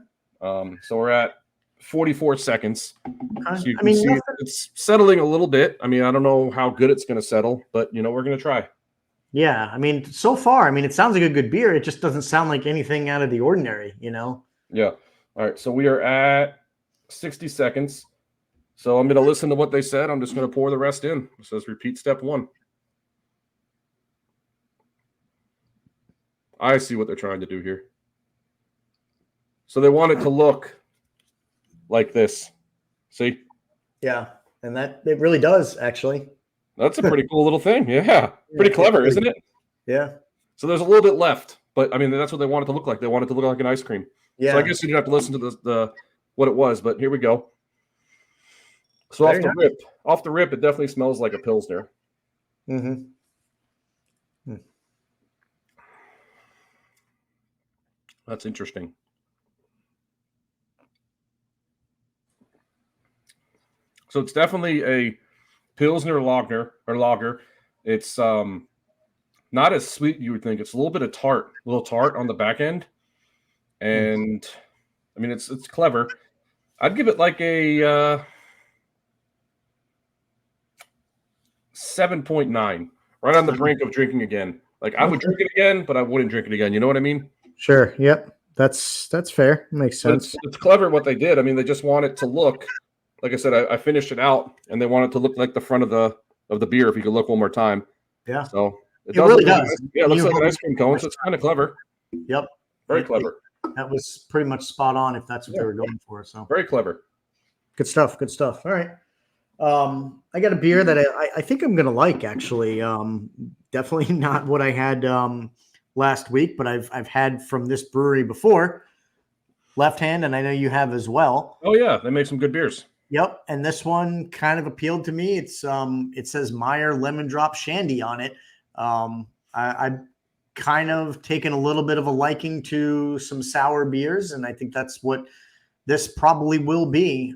S2: So we're at 44 seconds.
S1: Okay.
S2: So you can see it's settling a little bit. I mean, I don't know how good it's going to settle, but, we're going to try.
S1: Yeah. I mean, so far, it sounds like a good beer. It just doesn't sound like anything out of the ordinary,
S2: Yeah. All right. So we are at 60 seconds. So I'm going to listen to what they said. I'm just going to pour the rest in. It says repeat step 1. I see what they're trying to do here. So they want it to look like this. See?
S1: Yeah. And that it really does, actually.
S2: That's a pretty cool little thing. Yeah. Pretty clever, isn't it?
S1: Yeah.
S2: So there's a little bit left, but that's what they want it to look like. They want it to look like an ice cream.
S1: Yeah.
S2: So I guess you didn't have to listen to the what it was, but here we go. So off the rip, it definitely smells like a Pilsner.
S1: Mm-hmm.
S2: That's interesting. So it's definitely a Pilsner lager. It's not as sweet you would think. It's a little bit of tart, a little tart on the back end. And I mean it's clever. I'd give it like a 7.9, right on the brink of drinking again. Like I would drink it again, but I wouldn't drink it again. You know what I mean?
S1: Sure. Yep. That's fair. Makes
S2: But
S1: sense.
S2: it's clever what they did. I mean, they just want it to look, like I said, I finished it out, and they want it to look like the front of the beer. If you could look one more time,
S1: Yeah.
S2: so
S1: It really
S2: look like
S1: does.
S2: yeah, it looks
S1: You
S2: like an
S1: hold
S2: ice cream cone. So it's kind of clever.
S1: Yep.
S2: Very clever.
S1: That was pretty much spot on if that's what they
S2: Yeah.
S1: were going for. So
S2: Very clever.
S1: good stuff. Good stuff. All right. I got a beer that I think I'm gonna like actually. Definitely not what I had last week, but I've had from this brewery before. Left Hand, and I know you have as well.
S2: Oh yeah, they make some good beers.
S1: Yep, and this one kind of appealed to me. It's it says Meyer Lemon Drop Shandy on it. I've kind of taken a little bit of a liking to some sour beers, and I think that's what this probably will be.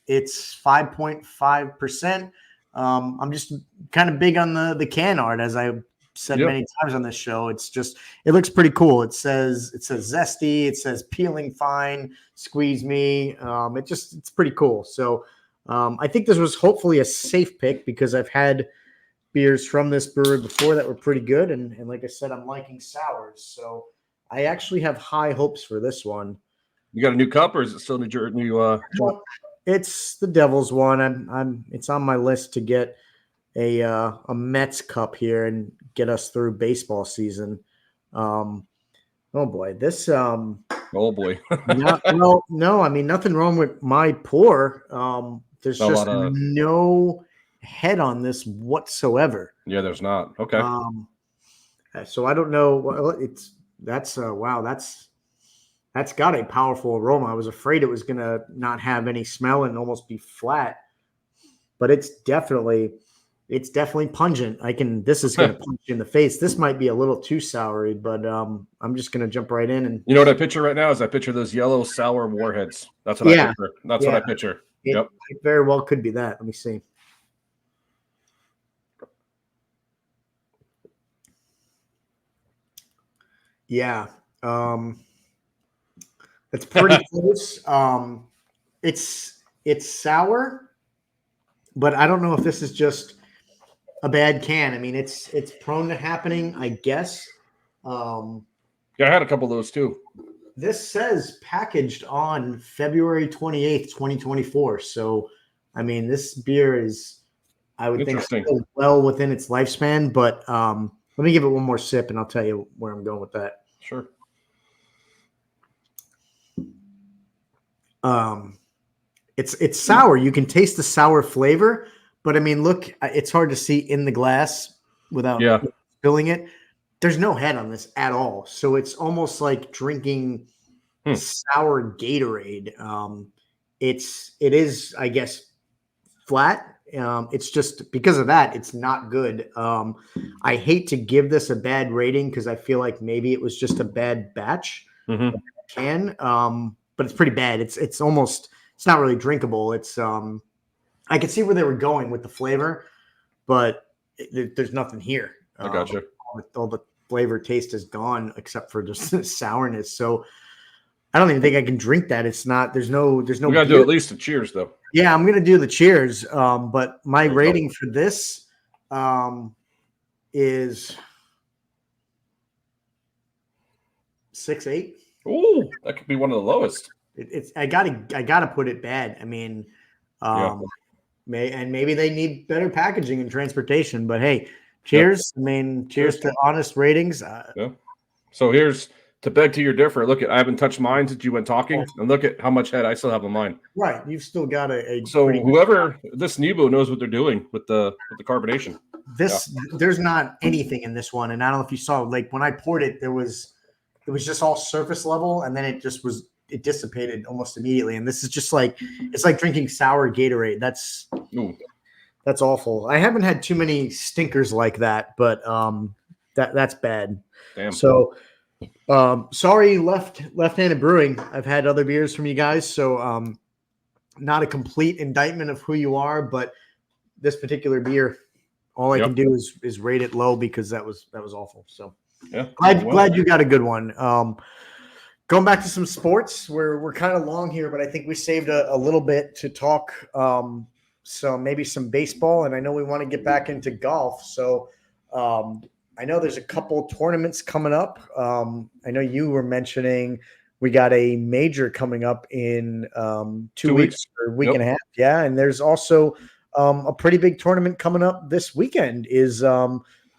S1: It's 5.5%. I'm just kind of big on the can art, as I said many times on this show. It's just, it looks pretty cool. It says zesty. It says peeling fine, squeeze me. It's pretty cool. So I think this was hopefully a safe pick because I've had beers from this brewery before that were pretty good. And like I said, I'm liking sours. So I actually have high hopes for this one.
S2: You got a new cup, or is it still new?
S1: It's the Devil's one. It's on my list to get a Mets cup here and get us through baseball season. Oh boy, this
S2: oh boy.
S1: no, I mean nothing wrong with my pour. There's just no head on this whatsoever.
S2: Yeah, there's not. Okay.
S1: So I don't know. Wow, that's got a powerful aroma. I was afraid it was gonna not have any smell and almost be flat, but it's definitely pungent. This is gonna punch you in the face. This might be a little too soury, but I'm just gonna jump right in. And
S2: you know what I picture right now is I picture those yellow sour warheads. That's what I picture. That's what I picture.
S1: It very well could be that. Let me see. Yeah. It's pretty close. It's sour, but I don't know if this is just a bad can. I mean, it's prone to happening, I guess.
S2: Yeah, I had a couple of those too.
S1: This says packaged on February 28th, 2024. So, I mean, this beer is, I would think, still well within its lifespan. But let me give it one more sip, and I'll tell you where I'm going with that.
S2: Sure.
S1: It's sour. You can taste the sour flavor, but I mean, look, it's hard to see in the glass without spilling it. There's no head on this at all. So it's almost like drinking sour Gatorade. It is, I guess, flat. It's just because of that, it's not good. I hate to give this a bad rating because I feel like maybe it was just a bad batch can. But it's pretty bad. It's not really drinkable. It's I could see where they were going with the flavor, but there's nothing here.
S2: I gotcha.
S1: All the flavor taste is gone except for just the sourness. So I don't even think I can drink that. It's not. There's no. We
S2: gotta do at least a cheers though.
S1: Yeah, I'm gonna do the cheers. But my rating for this is 6.8.
S2: Ooh, that could be one of the lowest.
S1: I gotta put it bad. I mean, maybe they need better packaging and transportation. But hey, cheers! I mean, cheers to honest ratings.
S2: So here's to beg to your differ. Look I haven't touched mine since you went talking, and look at how much head I still have on mine.
S1: Right, you've still got a
S2: so whoever this Nebo knows what they're doing with the carbonation.
S1: There's not anything in this one, and I don't know if you saw. Like when I poured it, it was just all surface level, and then it dissipated almost immediately. And this is just like it's like drinking sour Gatorade. That's awful. I haven't had too many stinkers like that, but that's bad.
S2: Damn.
S1: So Sorry, left-handed brewing. I've had other beers from you guys, so not a complete indictment of who you are, but this particular beer, all I
S2: Yep.
S1: can do is rate it low because that was awful. So
S2: Yeah.
S1: glad you got a good one. Going back to some sports, we're kind of long here, but I think we saved a little bit to talk. So maybe some baseball, and I know we want to get back into golf. So I know there's a couple tournaments coming up. I know you were mentioning we got a major coming up in 2 weeks or a week
S2: Yep.
S1: and a half. Yeah, and there's also a pretty big tournament coming up this weekend. Is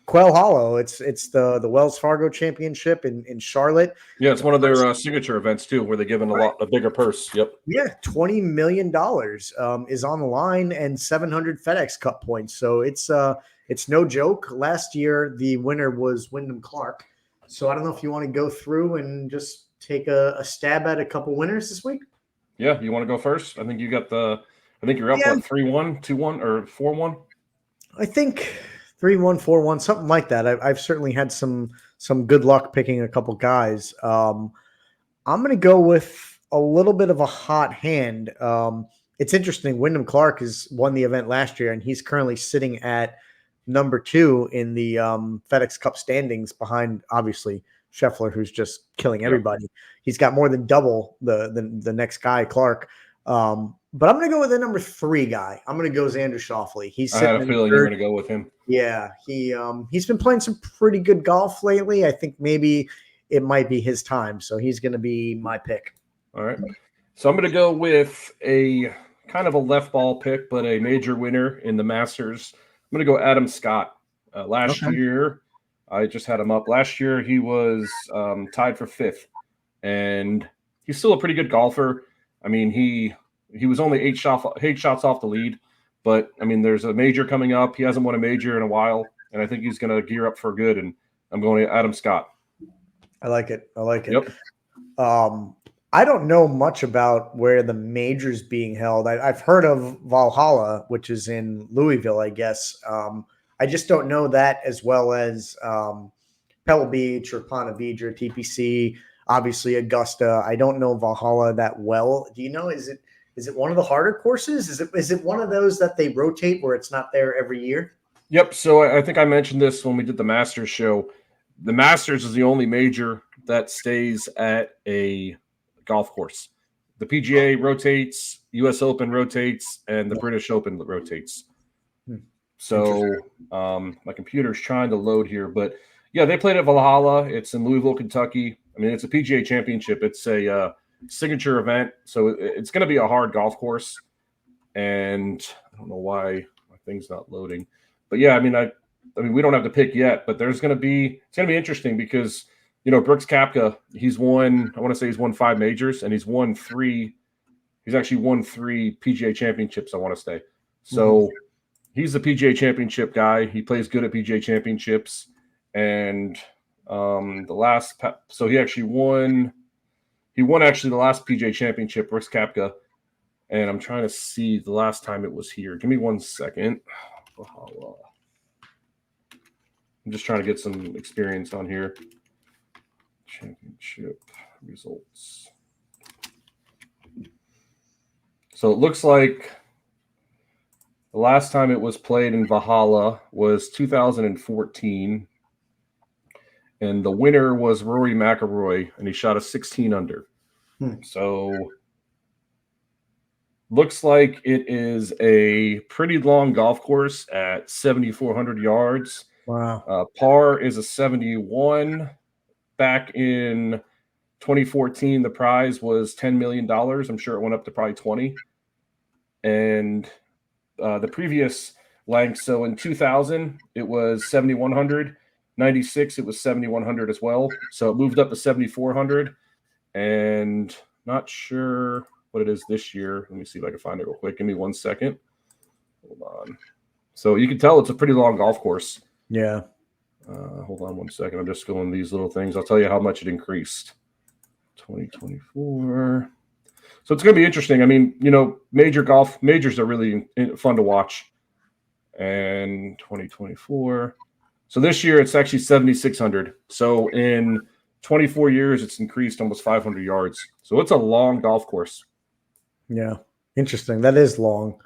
S1: Quail Hollow. It's the Wells Fargo Championship in Charlotte.
S2: Yeah, it's one of their signature events too, where they're giving a bigger purse. Yep.
S1: Yeah, $20 million is on the line and 700 FedEx Cup points. So it's no joke. Last year the winner was Wyndham Clark. So I don't know if you want to go through and just take a stab at a couple winners this week.
S2: Yeah, you want to go first? I think you got I think you're up 3-1, 2-1, or 4-1.
S1: I think 3-1, 4-1, something like that. I've certainly had some good luck picking a couple guys. I'm going to go with a little bit of a hot hand. It's interesting. Wyndham Clark has won the event last year, and he's currently sitting at number 2 in the FedEx Cup standings behind, obviously, Scheffler, who's just killing everybody. He's got more than double the next guy, Clark. But I'm going to go with the number 3 guy. I'm going to go Xander Schauffele.
S2: I had a feeling you were going to go with him.
S1: Yeah, he's been playing some pretty good golf lately. I think maybe it might be his time. So he's going to be my pick.
S2: All right. So I'm going to go with a kind of a left ball pick, but a major winner in the Masters. I'm going to go Adam Scott. Last year, I just had him up. Last year, he was tied for 5th, and he's still a pretty good golfer. I mean, he was only 8 shots off the lead, but I mean, there's a major coming up. He hasn't won a major in a while, and I think he's going to gear up for good. And I'm going to Adam Scott.
S1: I like it.
S2: Yep.
S1: I don't know much about where the major's being held. I've heard of Valhalla, which is in Louisville, I guess. I just don't know that as well as Pebble Beach or Ponte Vedra, TPC, obviously Augusta. I don't know Valhalla that well. Do you know? Is it one of the harder courses? Is it one of those that they rotate where it's not there every year?
S2: Yep. So I think I mentioned this when we did the Masters show. The Masters is the only major that stays at a golf course. The PGA rotates, US Open rotates, and the British Open rotates. So my computer's trying to load here, but yeah, they played at Valhalla. It's in Louisville, Kentucky. I mean, it's a PGA championship. It's a signature event, so it's going to be a hard golf course. And I don't know why my thing's not loading, but yeah, I mean, we don't have to pick yet, but it's going to be interesting because Brooks Koepka, he's won 5 majors, and he's actually won 3 PGA championships, I want to say. So he's the PGA championship guy. He plays good at PGA championships. And he actually won the last PGA championship, Brooks Koepka. And I'm trying to see the last time it was here. Give me 1 second. I'm just trying to get some experience on here. Championship results. So it looks like the last time it was played in Valhalla was 2014. And the winner was Rory McIlroy, and he shot a 16 under. So looks like it is a pretty long golf course at 7,400 yards.
S1: Wow.
S2: Par is a 71. Back in 2014, the prize was $10 million. I'm sure it went up to probably 20. And the previous length, so in 2000, it was 7,100. 96, it was 7,100 as well. So it moved up to 7,400. And not sure what it is this year. Let me see if I can find it real quick. Give me 1 second. Hold on. So you can tell it's a pretty long golf course.
S1: Yeah.
S2: Hold on 1 second. I'm just going these little things. I'll tell you how much it increased. 2024. So it's going to be interesting. I mean, majors are really fun to watch. And 2024. So this year it's actually 7,600. So in 24 years, it's increased almost 500 yards. So it's a long golf course.
S1: Yeah, interesting. That is long.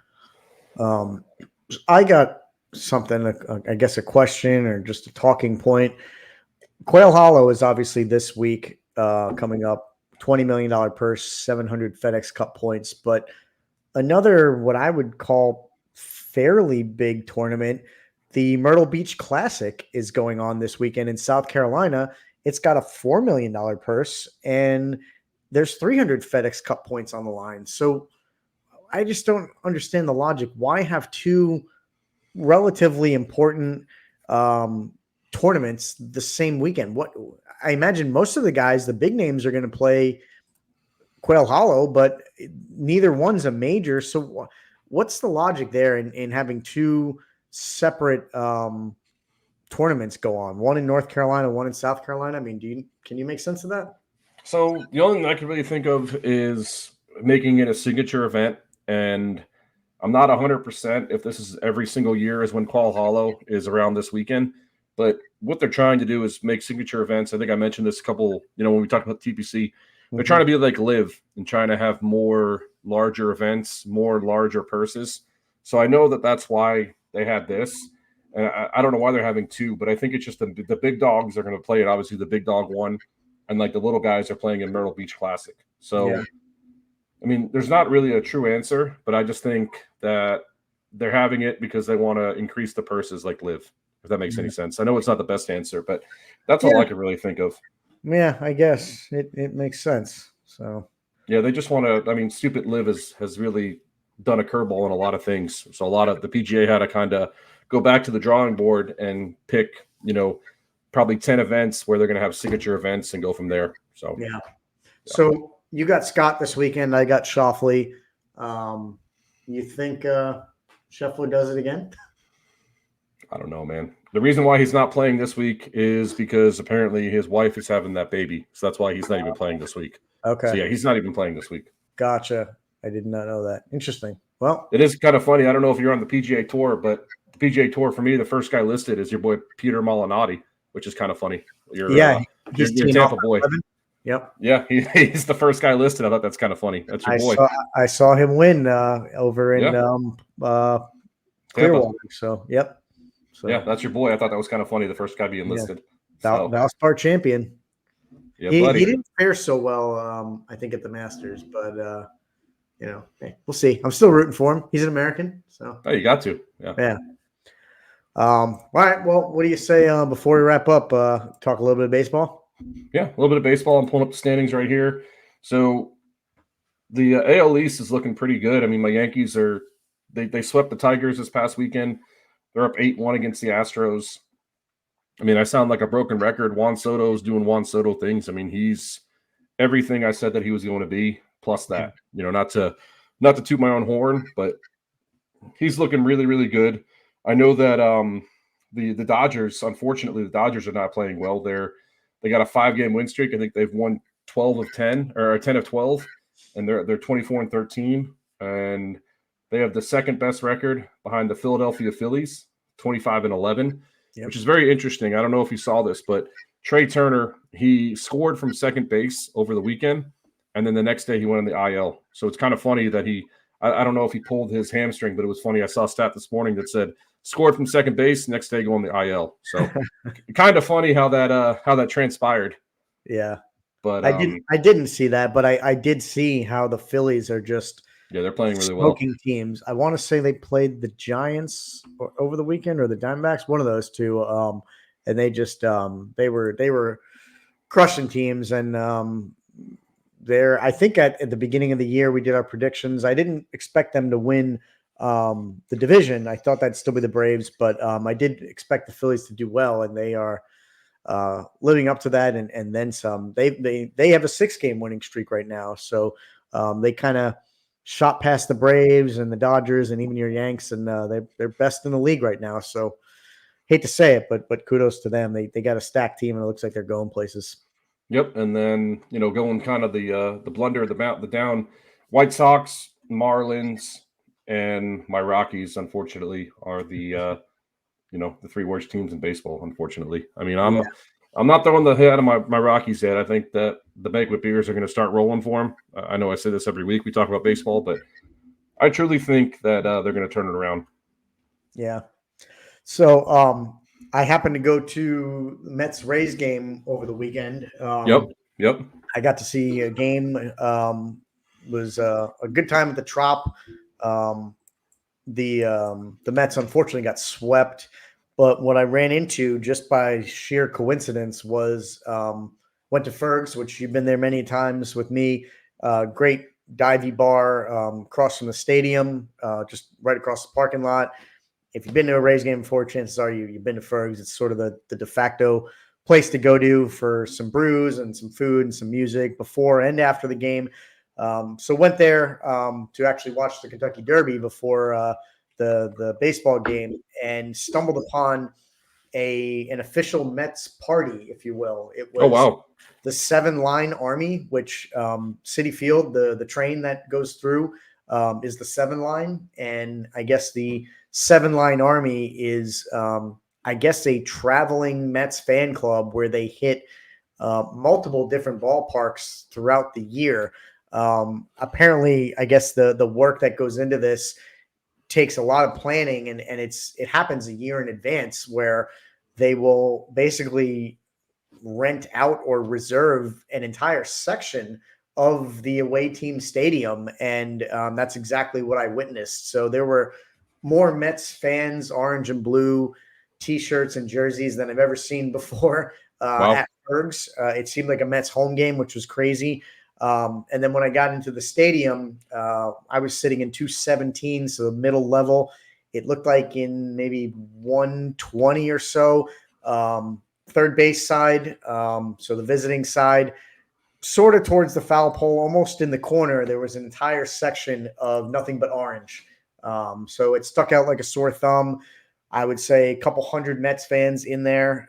S1: I got something, I guess, a question or just a talking point. Quail Hollow is obviously this week coming up. $20 million purse, 700 FedEx Cup points, but another what I would call fairly big tournament, the Myrtle Beach Classic, is going on this weekend in South Carolina. It's got a $4 million purse, and there's 300 FedEx Cup points on the line. So I just don't understand the logic. Why have two relatively important tournaments the same weekend? What I imagine most of the guys, the big names, are going to play Quail Hollow, but neither one's a major. So what's the logic there in having two separate tournaments go on? One in North Carolina, one in South Carolina. I mean, can you make sense of that?
S2: So the only thing I can really think of is making it a signature event. And I'm not 100% if this is every single year is when Quail Hollow is around this weekend. But what they're trying to do is make signature events. I think I mentioned this a couple, when we talked about TPC, they're trying to be like Live and trying to have more larger events, more larger purses. So I know that that's why they had this. And I don't know why they're having two, but I think it's just the big dogs are going to play it. Obviously, the big dog won, and like the little guys are playing in Myrtle Beach Classic. So, yeah. I mean, there's not really a true answer, but I just think that they're having it because they want to increase the purses like Live, if that makes any sense. I know it's not the best answer, but that's all I can really think of.
S1: Yeah, I guess it makes sense. So
S2: yeah, they just want to. I mean, stupid Live has really done a curveball on a lot of things. So a lot of the PGA had to kind of go back to the drawing board and pick, probably 10 events where they're going to have signature events and go from there. So
S1: yeah. So you got Scott this weekend. I got Schauffele. You think Scheffler does it again?
S2: I don't know, man. The reason why he's not playing this week is because apparently his wife is having that baby. So that's why he's not even playing this week.
S1: Okay.
S2: So yeah, he's not even playing this week.
S1: Gotcha. I did not know that. Interesting. Well,
S2: it is kind of funny. I don't know if you're on the PGA Tour, but the PGA Tour, for me, the first guy listed is your boy Peter Malnati, which is kind of funny. He's your Tampa boy.
S1: 11. Yep.
S2: Yeah, he's the first guy listed. I thought that's kind of funny. That's your boy.
S1: I saw him win over in Clearwater. So, yep. So,
S2: yeah, that's your boy. I thought that was kind of funny. The first guy being listed.
S1: Valspar champion.
S2: Yeah,
S1: he didn't fare so well, I think, at the Masters, but hey, we'll see. I'm still rooting for him. He's an American, so.
S2: Oh, you got to.
S1: Yeah. All right. Well, what do you say before we wrap up? Talk a little bit of baseball.
S2: Yeah, a little bit of baseball. I'm pulling up the standings right here. So the AL East is looking pretty good. I mean, my Yankees they swept the Tigers this past weekend. They're up 8-1 against the Astros. I mean, I sound like a broken record. Juan Soto's doing Juan Soto things. I mean, he's everything I said that he was going to be, plus that. Not to toot my own horn, but he's looking really, really good. I know that the Dodgers, unfortunately, the Dodgers are not playing well. They got a 5-game win streak. I think they've won 12 of 10 or 10 of 12, and they're 24-13, and they have the second best record behind the Philadelphia Phillies, 25-11, which is very interesting. I don't know if you saw this, but Trey Turner, he scored from second base over the weekend, and then the next day he went on the IL. So it's kind of funny that I don't know if he pulled his hamstring, but it was funny. I saw a stat this morning that said scored from second base, next day go on the IL. So kind of funny how that transpired.
S1: Yeah.
S2: But
S1: I didn't see that, but I did see how the Phillies are just
S2: they're playing really well.
S1: Smoking teams. I want to say they played the Giants over the weekend or the Diamondbacks, one of those two. And they just they were crushing teams. And I think at the beginning of the year we did our predictions. I didn't expect them to win the division. I thought that'd still be the Braves, but I did expect the Phillies to do well, and they are living up to that and then some. They have a 6-game winning streak right now, so they kind of shot past the Braves and the Dodgers and even your Yanks, and they're best in the league right now. So hate to say it, but kudos to them. They got a stacked team, and it looks like they're going places.
S2: Yep, and then going kind of the blunder, the down. White Sox, Marlins, and my Rockies, unfortunately, are the 3 worst teams in baseball. Unfortunately, I mean, I'm not throwing the head of my Rockies yet. I think that the banquet beers are going to start rolling for them. I know I say this every week. We talk about baseball, but I truly think that they're going to turn it around.
S1: Yeah. So I happened to go to the Mets Rays game over the weekend.
S2: Yep.
S1: I got to see a game. Was a good time at the Trop. Um, the Mets unfortunately got swept, but what I ran into just by sheer coincidence was went to Ferg's, which you've been there many times with me. Great divey bar across from the stadium, just right across the parking lot. If you've been to a Rays game before, chances are you've been to Ferg's. It's sort of the de facto place to go to for some brews and some food and some music before and after the game. So went there to actually watch the Kentucky Derby before the baseball game, and stumbled upon an official Mets party, if you will. It
S2: Oh,
S1: was
S2: wow.
S1: the Seven Line Army, which Citi Field, the train that goes through, is the Seven Line, and I guess the Seven Line Army is I guess a traveling Mets fan club where they hit multiple different ballparks throughout the year. Apparently, I guess the work that goes into this takes a lot of planning, and it happens a year in advance, where they will basically rent out or reserve an entire section of the away team stadium, and that's exactly what I witnessed. So there were more Mets fans, orange and blue T-shirts and jerseys than I've ever seen before
S2: Wow.
S1: at Bergs. It seemed like a Mets home game, which was crazy. And then when I got into the stadium, I was sitting in 217, so the middle level. It looked like in maybe 120 or so. Third base side, so the visiting side, sort of towards the foul pole, almost in the corner, there was an entire section of nothing but orange. So it stuck out like a sore thumb. I would say a couple hundred Mets fans in there.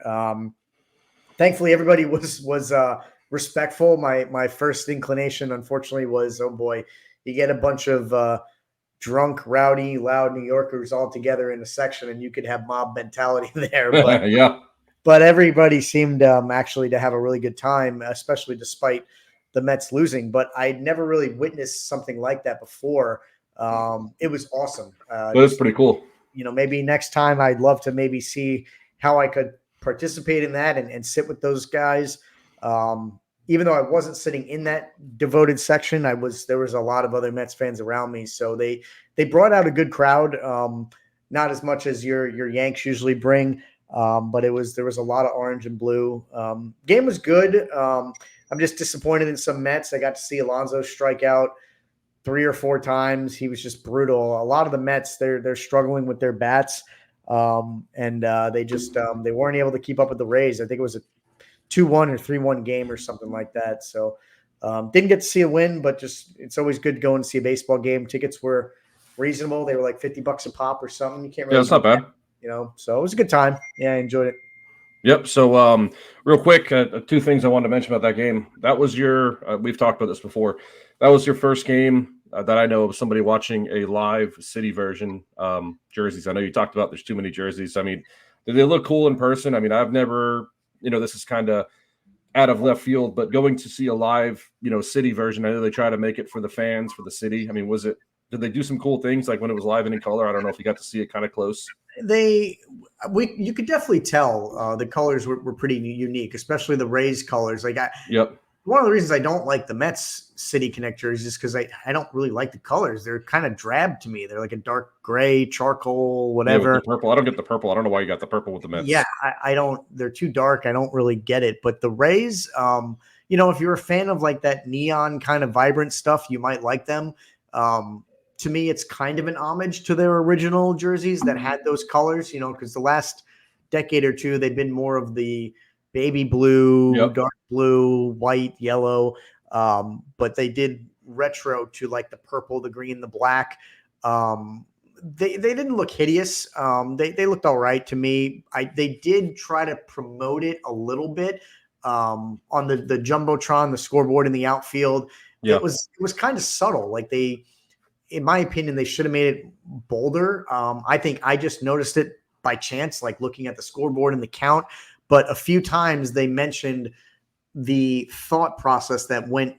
S1: Thankfully, everybody was respectful. My first inclination, unfortunately, was, oh boy, you get a bunch of drunk, rowdy, loud New Yorkers all together in a section, and you could have mob mentality there. But
S2: Yeah.
S1: but everybody seemed actually to have a really good time, especially despite the Mets losing. But I'd never really witnessed something like that before. It was awesome.
S2: That is pretty cool.
S1: Maybe next time I'd love to maybe see how I could participate in that and sit with those guys. Even though I wasn't sitting in that devoted section, there was a lot of other Mets fans around me. So they brought out a good crowd. Not as much as your Yanks usually bring. But there was a lot of orange and blue. Game was good. I'm just disappointed in some Mets. I got to see Alonso strike out 3 or 4 times. He was just brutal. A lot of the Mets, they're struggling with their bats, and they weren't able to keep up with the Rays. I think it was a 2-1 or 3-1 game or something like that. So didn't get to see a win, but it's always good to go and see a baseball game. Tickets were reasonable. They were like $50 a pop or something. You can't really.
S2: Yeah, it's not bad.
S1: So it was a good time. Yeah, I enjoyed it.
S2: Yep. So, real quick, 2 things I wanted to mention about that game. That was we've talked about this before. That was your first game that I know of somebody watching a live city version jerseys. I know you talked about there's too many jerseys. I mean, do they look cool in person? I mean, I've never, this is kind of out of left field, but going to see a live, city version, I know they try to make it for the fans, for the city. I mean, did they do some cool things like when it was live and in color? I don't know if you got to see it kind of close.
S1: You could definitely tell the colors were pretty unique, especially the Rays colors.
S2: Yep.
S1: One of the reasons I don't like the Mets City Connect jerseys is because I don't really like the colors. They're kind of drab to me. They're like a dark gray, charcoal, whatever.
S2: Yeah, with the purple. I don't get the purple. I don't know why you got the purple with the Mets.
S1: Yeah, I don't. They're too dark. I don't really get it. But the Rays, if you're a fan of like that neon kind of vibrant stuff, you might like them. To me, it's kind of an homage to their original jerseys that had those colors, because the last decade or two, they've been more of the baby blue,
S2: Yep.
S1: dark blue, white, yellow. But they did retro to like the purple, the green, the black. They didn't look hideous. They looked all right to me. They did try to promote it a little bit on the Jumbotron, the scoreboard in the outfield.
S2: Yeah.
S1: It was kind of subtle. Like in my opinion, they should have made it bolder. I think I just noticed it by chance, like looking at the scoreboard and the count. but a few times they mentioned the thought process that went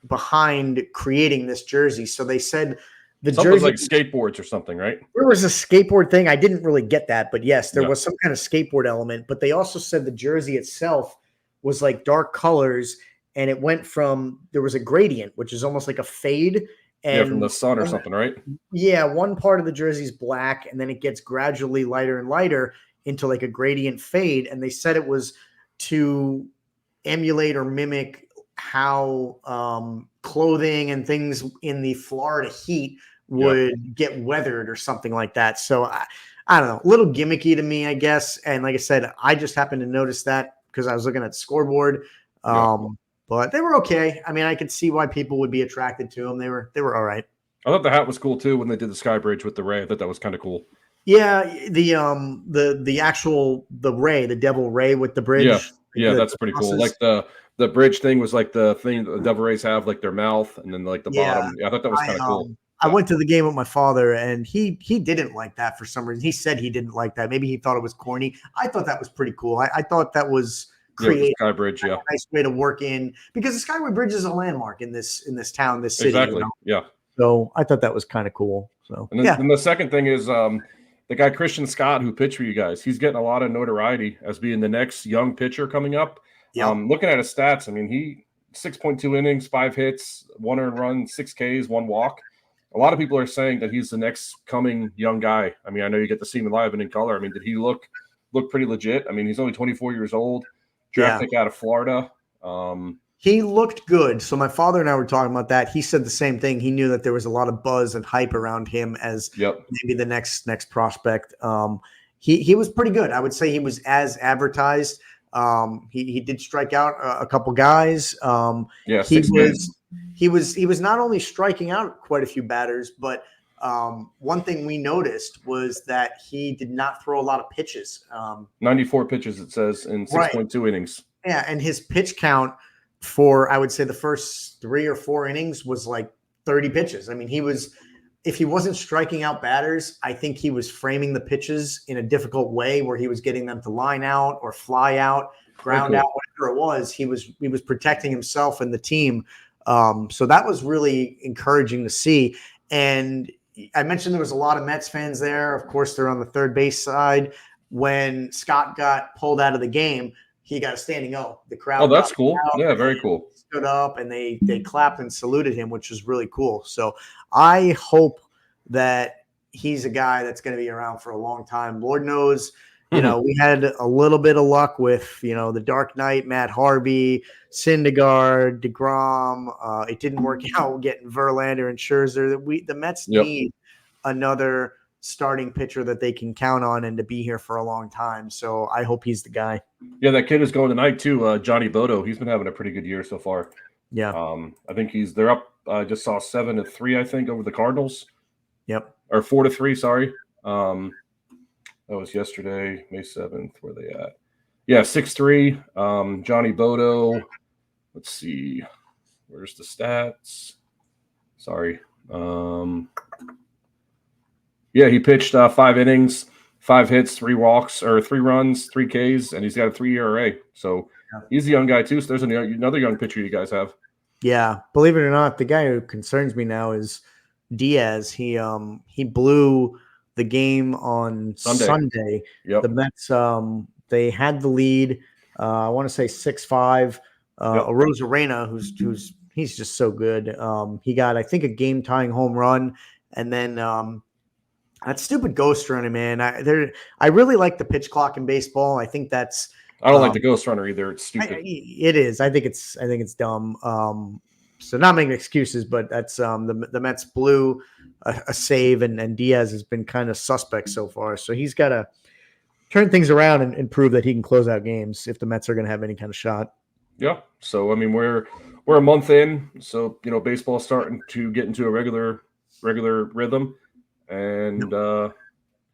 S1: behind creating this jersey. So they said the
S2: Something's
S1: jersey,
S2: like skateboards or something, right?
S1: there was a skateboard thing. I didn't really get that, but yes, there
S2: Yeah.
S1: was some kind of skateboard element. But they also said the jersey itself was like dark colors, and it went from, there was a gradient, which is almost like a fade. And
S2: Yeah, from the sun or something, right?
S1: yeah, one part of the jersey's black, and then it gets gradually lighter and lighter into like a gradient fade. And they said it was to emulate or mimic how clothing and things in the Florida heat would get weathered or something like that. So I don't know, a little gimmicky to me, I guess. And like I said, I just happened to notice that because I was looking at the scoreboard. But they were okay. I mean, I could see why people would be attracted to them. They were all right.
S2: I thought the hat was cool too when they did the Sky Bridge with the Ray. I thought that was kind of cool.
S1: Yeah, the actual Ray, the Devil Ray with the bridge.
S2: Yeah, that's pretty cool. Like the bridge thing was like the thing that the Devil Rays have, like their mouth, and then like the bottom. Yeah, I thought that was kind of cool.
S1: I went to the game with my father, and he didn't like that for some reason. He said he didn't like that. Maybe he thought it was corny. I thought that was pretty cool. I thought that was creative.
S2: Sky Bridge, yeah,
S1: a nice way to work in, because the Skyway Bridge is a landmark in this town, this city.
S2: Exactly.
S1: You know?
S2: Yeah.
S1: So I thought that was kind of cool. So
S2: and then the second thing is the guy Christian Scott who pitched for you guys. He's getting a lot of notoriety as being the next young pitcher coming up.
S1: Yeah.
S2: Looking at his stats, I mean, he 6.2 innings, 5 hits, 1 earned run, 6 Ks, 1 walk. A lot of people are saying that he's the next coming young guy. I mean, I know you get to see him live and in color. I mean, did he look pretty legit? I mean, he's only 24 years old, draft pick out of Florida.
S1: He looked good. So my father and I were talking about that. He said the same thing. He knew that there was a lot of buzz and hype around him as maybe the next prospect. He was pretty good. I would say he was as advertised. He did strike out a couple guys. He was not only striking out quite a few batters, but one thing we noticed was that he did not throw a lot of pitches.
S2: 94 pitches, it says, in 6.2 innings.
S1: Yeah, and his pitch count for, I would say, the first 3 or 4 innings was like 30 pitches. I mean, if he wasn't striking out batters, I think he was framing the pitches in a difficult way where he was getting them to line out or fly out, ground out, whatever it was. He was protecting himself and the team. So that was really encouraging to see. And I mentioned there was a lot of Mets fans there. Of course, they're on the third base side. When Scott got pulled out of the game, he got a standing O. The crowd.
S2: Oh, that's cool. Yeah, very cool.
S1: Stood up and they clapped and saluted him, which was really cool. So I hope that he's a guy that's going to be around for a long time. Lord knows, you know, we had a little bit of luck with, you know, the Dark Knight, Matt Harvey, Syndergaard, DeGrom. It didn't work out getting Verlander and Scherzer. The Mets need another starting pitcher that they can count on and to be here for a long time. So I hope he's the guy.
S2: Yeah, that kid is going tonight too. Johnny Bodo. He's been having a pretty good year so far.
S1: Yeah.
S2: I think they're up. I just saw 7-3, I think, over the Cardinals.
S1: Yep.
S2: Or 4-3, sorry. That was yesterday, May 7th. Where are they at? Yeah, 6-3. Johnny Bodo. Let's see. Where's the stats? Sorry. Yeah, he pitched 5 innings, 5 hits, 3 walks, or 3 runs, 3 Ks, and he's got a 3 ERA. So he's a young guy too. So there's another young pitcher you guys have. Yeah,
S1: believe it or not, the guy who concerns me now is Diaz. He blew the game on Sunday.
S2: Yep.
S1: The Mets they had the lead. I want to say 6-5. Arozarena, who's he's just so good. He got, I think, a game tying home run, and then that stupid ghost runner, man. I really like the pitch clock in baseball. I think that's.
S2: I don't like the ghost runner either. It's stupid.
S1: It is. I think it's dumb. So not making excuses, but that's the Mets blew a save, and Diaz has been kind of suspect so far. So he's got to turn things around and prove that he can close out games if the Mets are going to have any kind of shot.
S2: Yeah. So I mean, we're a month in, so you know, baseball's starting to get into a regular rhythm, and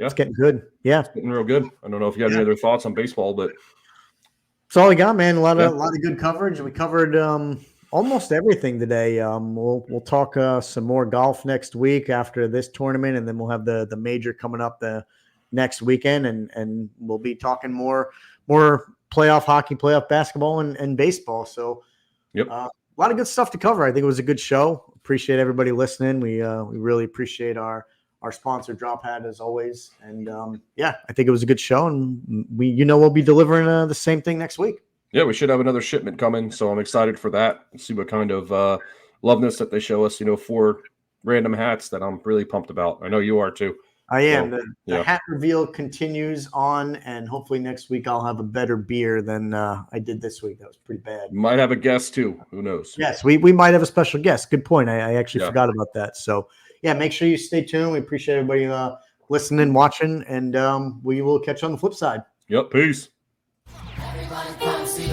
S1: it's getting good. Yeah,
S2: it's getting real good. I don't know if you have any other thoughts on baseball, but
S1: that's all we got, man. A lot of good coverage. We covered almost everything today. We'll talk some more golf next week after this tournament, and then we'll have the major coming up the next weekend, and we'll be talking more playoff hockey, playoff basketball, and baseball. So,
S2: Yep.
S1: a lot of good stuff to cover. I think it was a good show. Appreciate everybody listening. We really appreciate our sponsor, Drop Hat, as always. And yeah, I think it was a good show, and we'll be delivering the same thing next week.
S2: Yeah, we should have another shipment coming, so I'm excited for that. See what kind of loveness that they show us. 4 random hats that I'm really pumped about. I know you are too.
S1: I am.
S2: So,
S1: the hat reveal continues on, and hopefully next week I'll have a better beer than I did this week. That was pretty bad.
S2: Might have a guest too. Who knows?
S1: Yes, we might have a special guest. Good point. I actually forgot about that. So yeah, make sure you stay tuned. We appreciate everybody listening, watching, and we will catch you on the flip side.
S2: Yep. Peace.